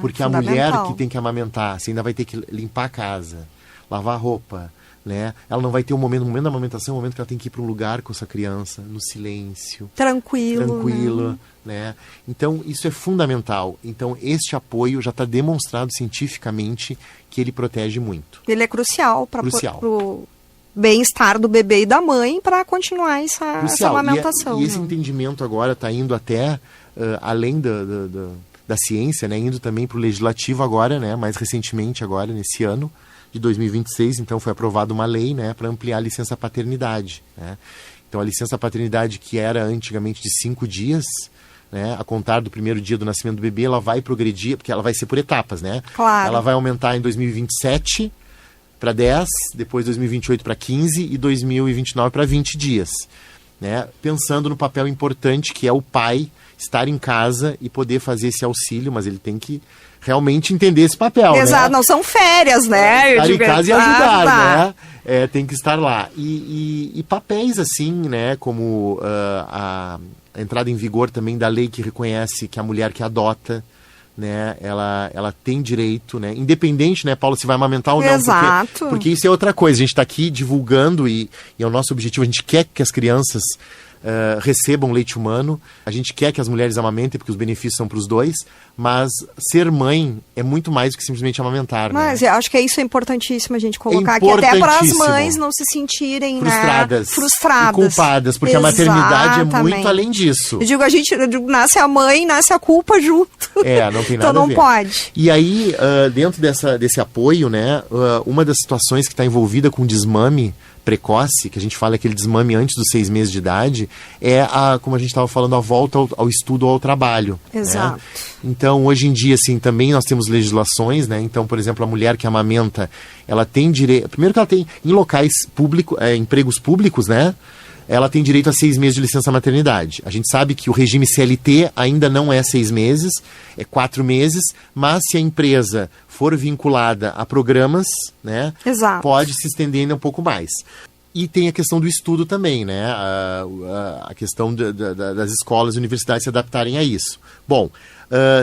Porque a mulher que tem que amamentar, você ainda vai ter que limpar a casa, lavar a roupa, né? Ela não vai ter um momento, o momento da amamentação é um momento que ela tem que ir para um lugar com essa criança, no silêncio. Tranquilo, né? Então, isso é fundamental. Então, este apoio já está demonstrado cientificamente que ele protege muito. Ele é crucial para o bem-estar do bebê e da mãe para continuar essa amamentação. E esse entendimento agora está indo até além da ciência, né? Indo também para o legislativo agora, né? Mais recentemente agora, nesse ano de 2026, então foi aprovada uma lei, né, para ampliar a licença paternidade, né? Então a licença paternidade que era antigamente de 5 dias, né, a contar do primeiro dia do nascimento do bebê, ela vai progredir, porque ela vai ser por etapas, né? Claro. Ela vai aumentar em 2027 para 10, depois 2028 para 15 e 2029 para 20 dias, né? Pensando no papel importante que é o pai estar em casa e poder fazer esse auxílio, mas ele tem que realmente entender esse papel. Exato, né? Não são férias, né? Estar em casa e ajudar, né? Tem que estar lá. E papéis assim, né? Como a entrada em vigor também da lei que reconhece que a mulher que adota, né? Ela tem direito, né? Independente, né, Paulo, se vai amamentar ou não. Exato. Porque isso é outra coisa. A gente está aqui divulgando e é o nosso objetivo. A gente quer que as crianças recebam leite humano. A gente quer que as mulheres amamentem, porque os benefícios são para os dois, mas ser mãe é muito mais do que simplesmente amamentar. Mas né? eu acho que isso é importantíssimo a gente colocar aqui, até para as mães não se sentirem frustradas e culpadas, porque Exatamente. A maternidade é muito além disso. Eu digo, nasce a mãe, nasce a culpa junto. Não tem nada então não a ver. pode. E aí, dentro desse apoio, né, uma das situações que está envolvida com desmame precoce, que a gente fala aquele desmame antes dos 6 meses de idade, como a gente estava falando, a volta ao estudo ou ao trabalho. Exato. Né? Então, hoje em dia, assim, também nós temos legislações, né? Então, por exemplo, a mulher que amamenta, ela tem direito... Primeiro que ela tem, em locais públicos, empregos públicos, né? Ela tem direito a 6 meses de licença maternidade. A gente sabe que o regime CLT ainda não é 6 meses, é 4 meses, mas se a empresa for vinculada a programas, né, Exato. Pode se estender ainda um pouco mais. E tem a questão do estudo também, né? A questão das escolas e universidades se adaptarem a isso. Bom,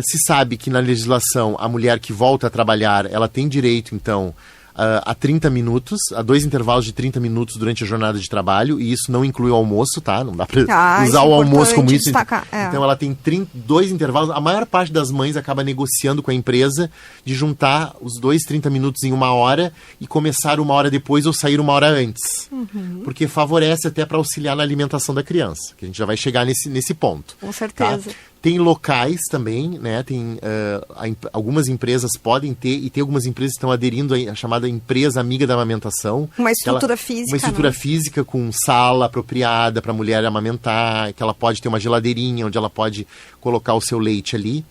se sabe que na legislação a mulher que volta a trabalhar, ela tem direito, então, a 30 minutos, a 2 intervalos de 30 minutos durante a jornada de trabalho, e isso não inclui o almoço, tá? Não dá para usar o almoço como isso. Então ela tem 2 intervalos. A maior parte das mães acaba negociando com a empresa de juntar os 2 30 minutos em 1 hora e começar 1 hora depois ou sair 1 hora antes. Porque favorece até para auxiliar na alimentação da criança, que a gente já vai chegar nesse ponto. Com certeza. Tá? Tem locais também, né? Tem, algumas empresas podem ter, e tem algumas empresas que estão aderindo à chamada empresa amiga da amamentação. Uma estrutura física. Uma estrutura física com sala apropriada para a mulher amamentar, que ela pode ter uma geladeirinha onde ela pode colocar o seu leite ali.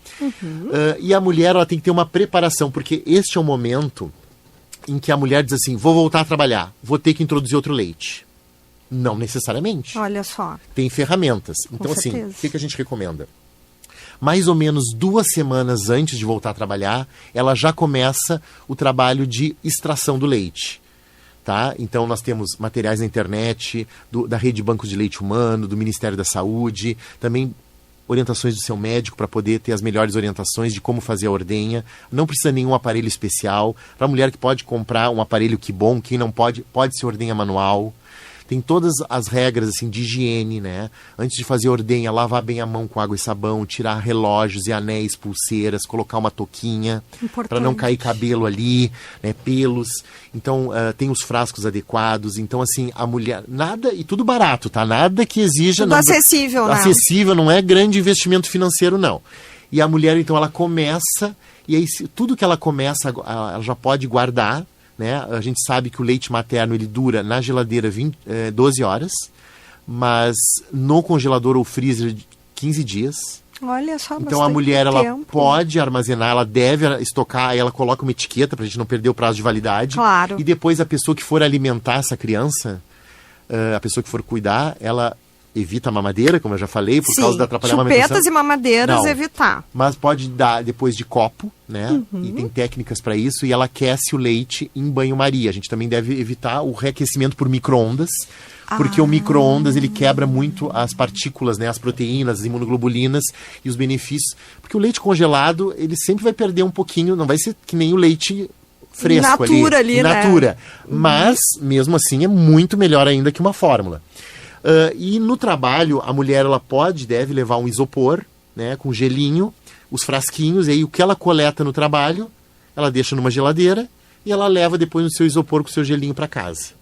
E a mulher, ela tem que ter uma preparação, porque este é o momento em que a mulher diz assim, vou voltar a trabalhar, vou ter que introduzir outro leite. Não necessariamente. Olha só. Tem ferramentas. Então, assim, o que a gente recomenda? Mais ou menos 2 semanas antes de voltar a trabalhar, ela já começa o trabalho de extração do leite. Tá? Então nós temos materiais na internet, da Rede Bancos de Leite Humano, do Ministério da Saúde, também orientações do seu médico para poder ter as melhores orientações de como fazer a ordenha. Não precisa nenhum aparelho especial. Para a mulher que pode comprar um aparelho que bom, quem não pode ser ordenha manual. Tem todas as regras assim, de higiene, né? Antes de fazer ordenha, lavar bem a mão com água e sabão, tirar relógios e anéis, pulseiras, colocar uma touquinha para não cair cabelo ali, né? Pelos. Então, tem os frascos adequados. Então, assim, a mulher... Nada, e tudo barato, tá? Nada que exija... Tudo acessível, né? Acessível, não é grande investimento financeiro, não. E a mulher, então, ela começa, e aí tudo que ela começa, ela já pode guardar, né? A gente sabe que o leite materno, ele dura na geladeira 12 horas, mas no congelador ou freezer 15 dias. Olha só, então a mulher, ela pode armazenar, ela deve estocar, aí ela coloca uma etiqueta pra gente não perder o prazo de validade. Claro. E depois a pessoa que for alimentar essa criança, a pessoa que for cuidar, ela evita a mamadeira, como eu já falei, por causa da atrapalhar a amamentação. Chupetas e mamadeiras, não, evitar. Mas pode dar depois de copo, né? E tem técnicas para isso, e ela aquece o leite em banho-maria. A gente também deve evitar o reaquecimento por micro-ondas, porque o micro-ondas, ele quebra muito as partículas, né? As proteínas, as imunoglobulinas e os benefícios. Porque o leite congelado, ele sempre vai perder um pouquinho, não vai ser que nem o leite fresco ali, natura. Né? Mas, mesmo assim, é muito melhor ainda que uma fórmula. E no trabalho, a mulher, ela deve levar um isopor, né? Com gelinho, os frasquinhos, e aí o que ela coleta no trabalho, ela deixa numa geladeira e ela leva depois no seu isopor com o seu gelinho para casa.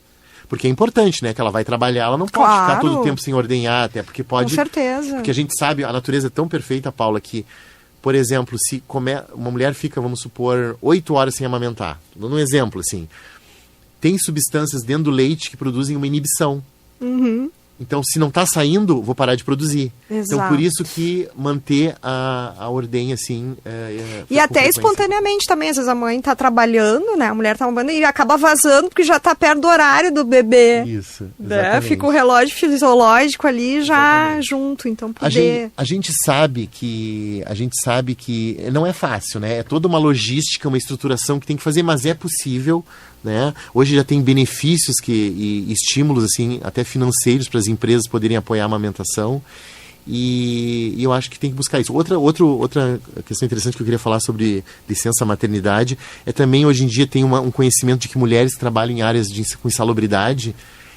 Porque é importante, né? Que ela vai trabalhar, ela não pode ficar todo o tempo sem ordenhar, até porque pode... Com certeza. Porque a gente sabe, a natureza é tão perfeita, Paula, que, por exemplo, se uma mulher fica, vamos supor, 8 horas sem amamentar. Dando um exemplo, assim. Tem substâncias dentro do leite que produzem uma inibição. Então, se não está saindo, vou parar de produzir. Exato. Então, por isso que manter a ordenha, assim... e até espontaneamente também. Às vezes a mãe está trabalhando, né? A mulher está trabalhando e acaba vazando porque já está perto do horário do bebê. Isso, né? Fica o relógio fisiológico ali já junto. Então, poder... A gente sabe que não é fácil, né? É toda uma logística, uma estruturação que tem que fazer, mas é possível, né? Hoje já tem benefícios e estímulos, assim, até financeiros para as empresas poderem apoiar a amamentação, e eu acho que tem que buscar isso. Outra questão interessante que eu queria falar sobre licença maternidade é também, hoje em dia, tem um conhecimento de que mulheres que trabalham em áreas com insalubridade,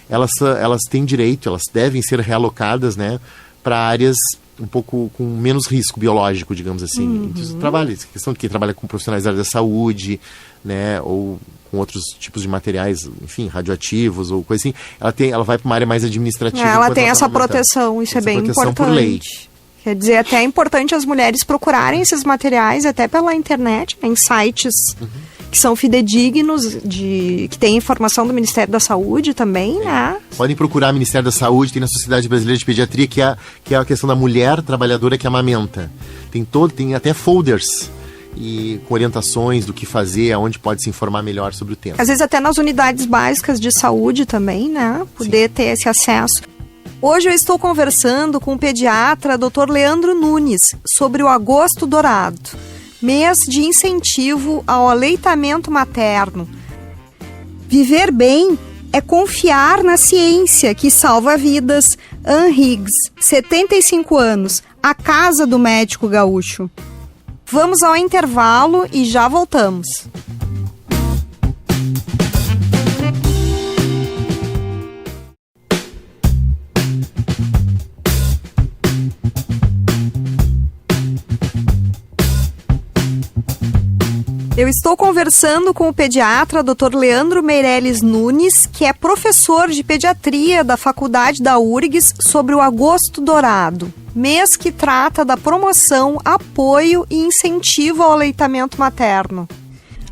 elas têm direito, elas devem ser realocadas, né, para áreas um pouco com menos risco biológico, digamos assim. Então, trabalha, questão de quem trabalha com profissionais da área da saúde, né, ou com outros tipos de materiais, enfim, radioativos ou coisa assim, ela vai para uma área mais administrativa. Ela tem essa proteção, isso é bem importante. Por lei. Quer dizer, até é importante as mulheres procurarem esses materiais até pela internet, em sites que são fidedignos, que tem informação do Ministério da Saúde também, né? Podem procurar o Ministério da Saúde, tem na Sociedade Brasileira de Pediatria, que é a questão da mulher trabalhadora que amamenta. Tem até folders e com orientações do que fazer, aonde pode se informar melhor sobre o tema. Às vezes até nas unidades básicas de saúde também, né? Poder ter esse acesso. Hoje eu estou conversando com o pediatra Dr. Leandro Nunes sobre o Agosto Dourado, mês de incentivo ao aleitamento materno. Viver bem é confiar na ciência que salva vidas. Ann Higgs, 75 anos, a casa do médico gaúcho. Vamos ao intervalo e já voltamos. Eu estou conversando com o pediatra Dr. Leandro Meirelles Nunes, que é professor de pediatria da Faculdade da URGS, sobre o Agosto Dourado, mês que trata da promoção, apoio e incentivo ao aleitamento materno.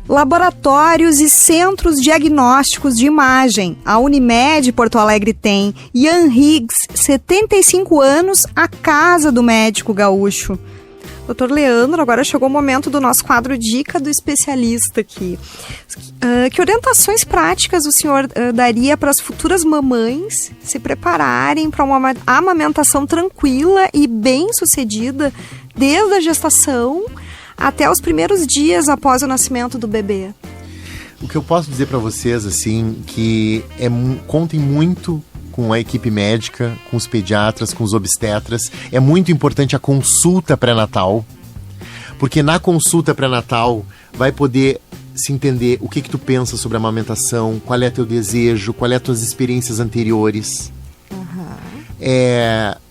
Laboratórios e centros diagnósticos de imagem. A Unimed Porto Alegre tem. E Ann Higgs, 75 anos, a casa do médico gaúcho. Doutor Leandro, agora chegou o momento do nosso quadro Dica do Especialista aqui. Que orientações práticas o senhor daria para as futuras mamães se prepararem para uma amamentação tranquila e bem-sucedida desde a gestação até os primeiros dias após o nascimento do bebê? O que eu posso dizer para vocês, assim, que contem muito com a equipe médica, com os pediatras, com os obstetras. É muito importante a consulta pré-natal, porque na consulta pré-natal vai poder se entender o que tu pensa sobre a amamentação, qual é teu desejo, qual é as tuas experiências anteriores.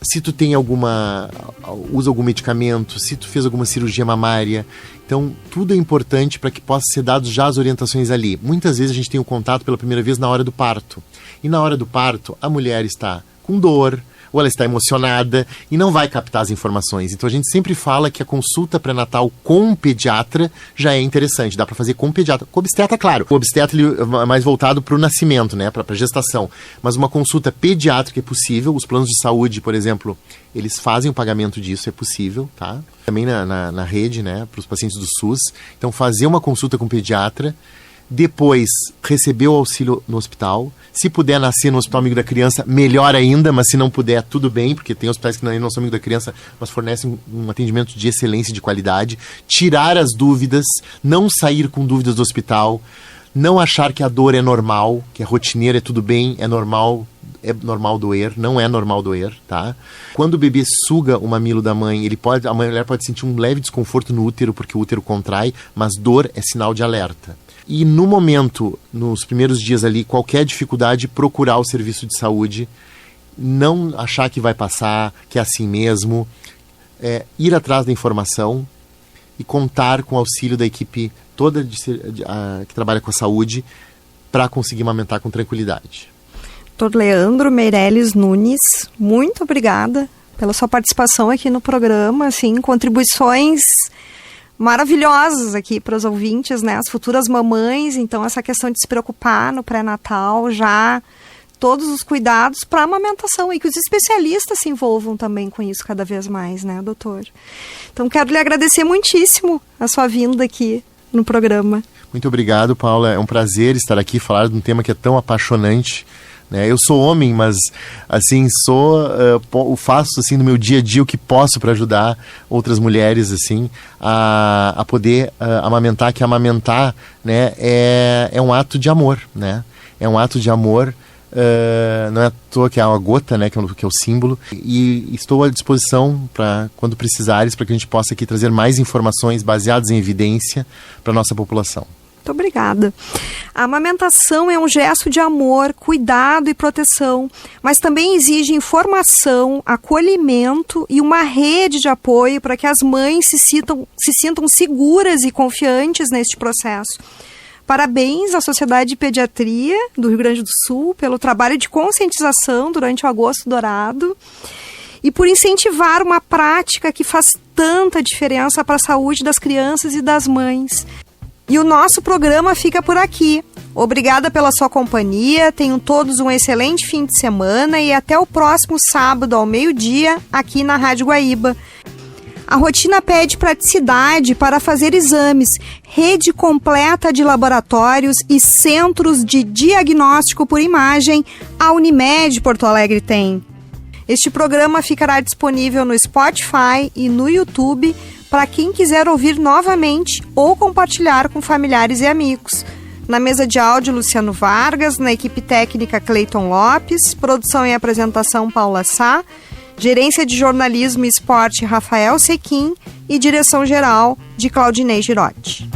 Se tu tem usa algum medicamento, se tu fez alguma cirurgia mamária. Então, tudo é importante para que possa ser dados já as orientações ali. Muitas vezes a gente tem o contato pela primeira vez na hora do parto. E na hora do parto, a mulher está com dor, ou ela está emocionada e não vai captar as informações. Então a gente sempre fala que a consulta pré-natal com pediatra já é interessante, dá para fazer com pediatra. Com obstetra, claro, o obstetra ele é mais voltado para o nascimento, né, para a gestação, mas uma consulta pediátrica é possível. Os planos de saúde, por exemplo, eles fazem o pagamento disso, é possível, tá? Também na rede, né, para os pacientes do SUS. Então fazer uma consulta com pediatra, depois receber o auxílio no hospital. Se puder nascer no Hospital Amigo da Criança, melhor ainda, mas se não puder, tudo bem, porque tem hospitais que não são Amigo da Criança, mas fornecem um atendimento de excelência e de qualidade. Tirar as dúvidas, não sair com dúvidas do hospital, não achar que a dor é normal, que é rotineira, é tudo bem, é normal doer, não é normal doer, tá? Quando o bebê suga o mamilo da mãe, a mulher pode sentir um leve desconforto no útero, porque o útero contrai, mas dor é sinal de alerta. E no momento, nos primeiros dias ali, qualquer dificuldade, procurar o serviço de saúde, não achar que vai passar, que é assim mesmo, ir atrás da informação e contar com o auxílio da equipe toda que trabalha com a saúde para conseguir amamentar com tranquilidade. Dr. Leandro Meirelles Nunes, muito obrigada pela sua participação aqui no programa, assim, contribuições maravilhosas aqui para os ouvintes, né, as futuras mamães. Então essa questão de se preocupar no pré-natal, já todos os cuidados para a amamentação, e que os especialistas se envolvam também com isso cada vez mais, né, doutor? Então quero lhe agradecer muitíssimo a sua vinda aqui no programa. Muito obrigado, Paula, é um prazer estar aqui e falar de um tema que é tão apaixonante. Eu sou homem, mas assim, faço assim no meu dia a dia o que posso para ajudar outras mulheres assim a poder amamentar, que amamentar, né, é um ato de amor, né? É um ato de amor, não é à toa que é uma gota, né, que é o símbolo, e estou à disposição para quando precisares, para que a gente possa aqui trazer mais informações baseadas em evidência para a nossa população. Muito obrigada. A amamentação é um gesto de amor, cuidado e proteção, mas também exige informação, acolhimento e uma rede de apoio para que as mães se sintam seguras e confiantes neste processo. Parabéns à Sociedade de Pediatria do Rio Grande do Sul pelo trabalho de conscientização durante o Agosto Dourado e por incentivar uma prática que faz tanta diferença para a saúde das crianças e das mães. E o nosso programa fica por aqui. Obrigada pela sua companhia, tenham todos um excelente fim de semana e até o próximo sábado ao meio-dia aqui na Rádio Guaíba. A rotina pede praticidade para fazer exames, rede completa de laboratórios e centros de diagnóstico por imagem a Unimed Porto Alegre tem. Este programa ficará disponível no Spotify e no YouTube para quem quiser ouvir novamente ou compartilhar com familiares e amigos. Na mesa de áudio, Luciano Vargas, na equipe técnica Cleiton Lopes, produção e apresentação Paula Sá, gerência de jornalismo e esporte Rafael Sequim e direção geral de Claudinei Girotti.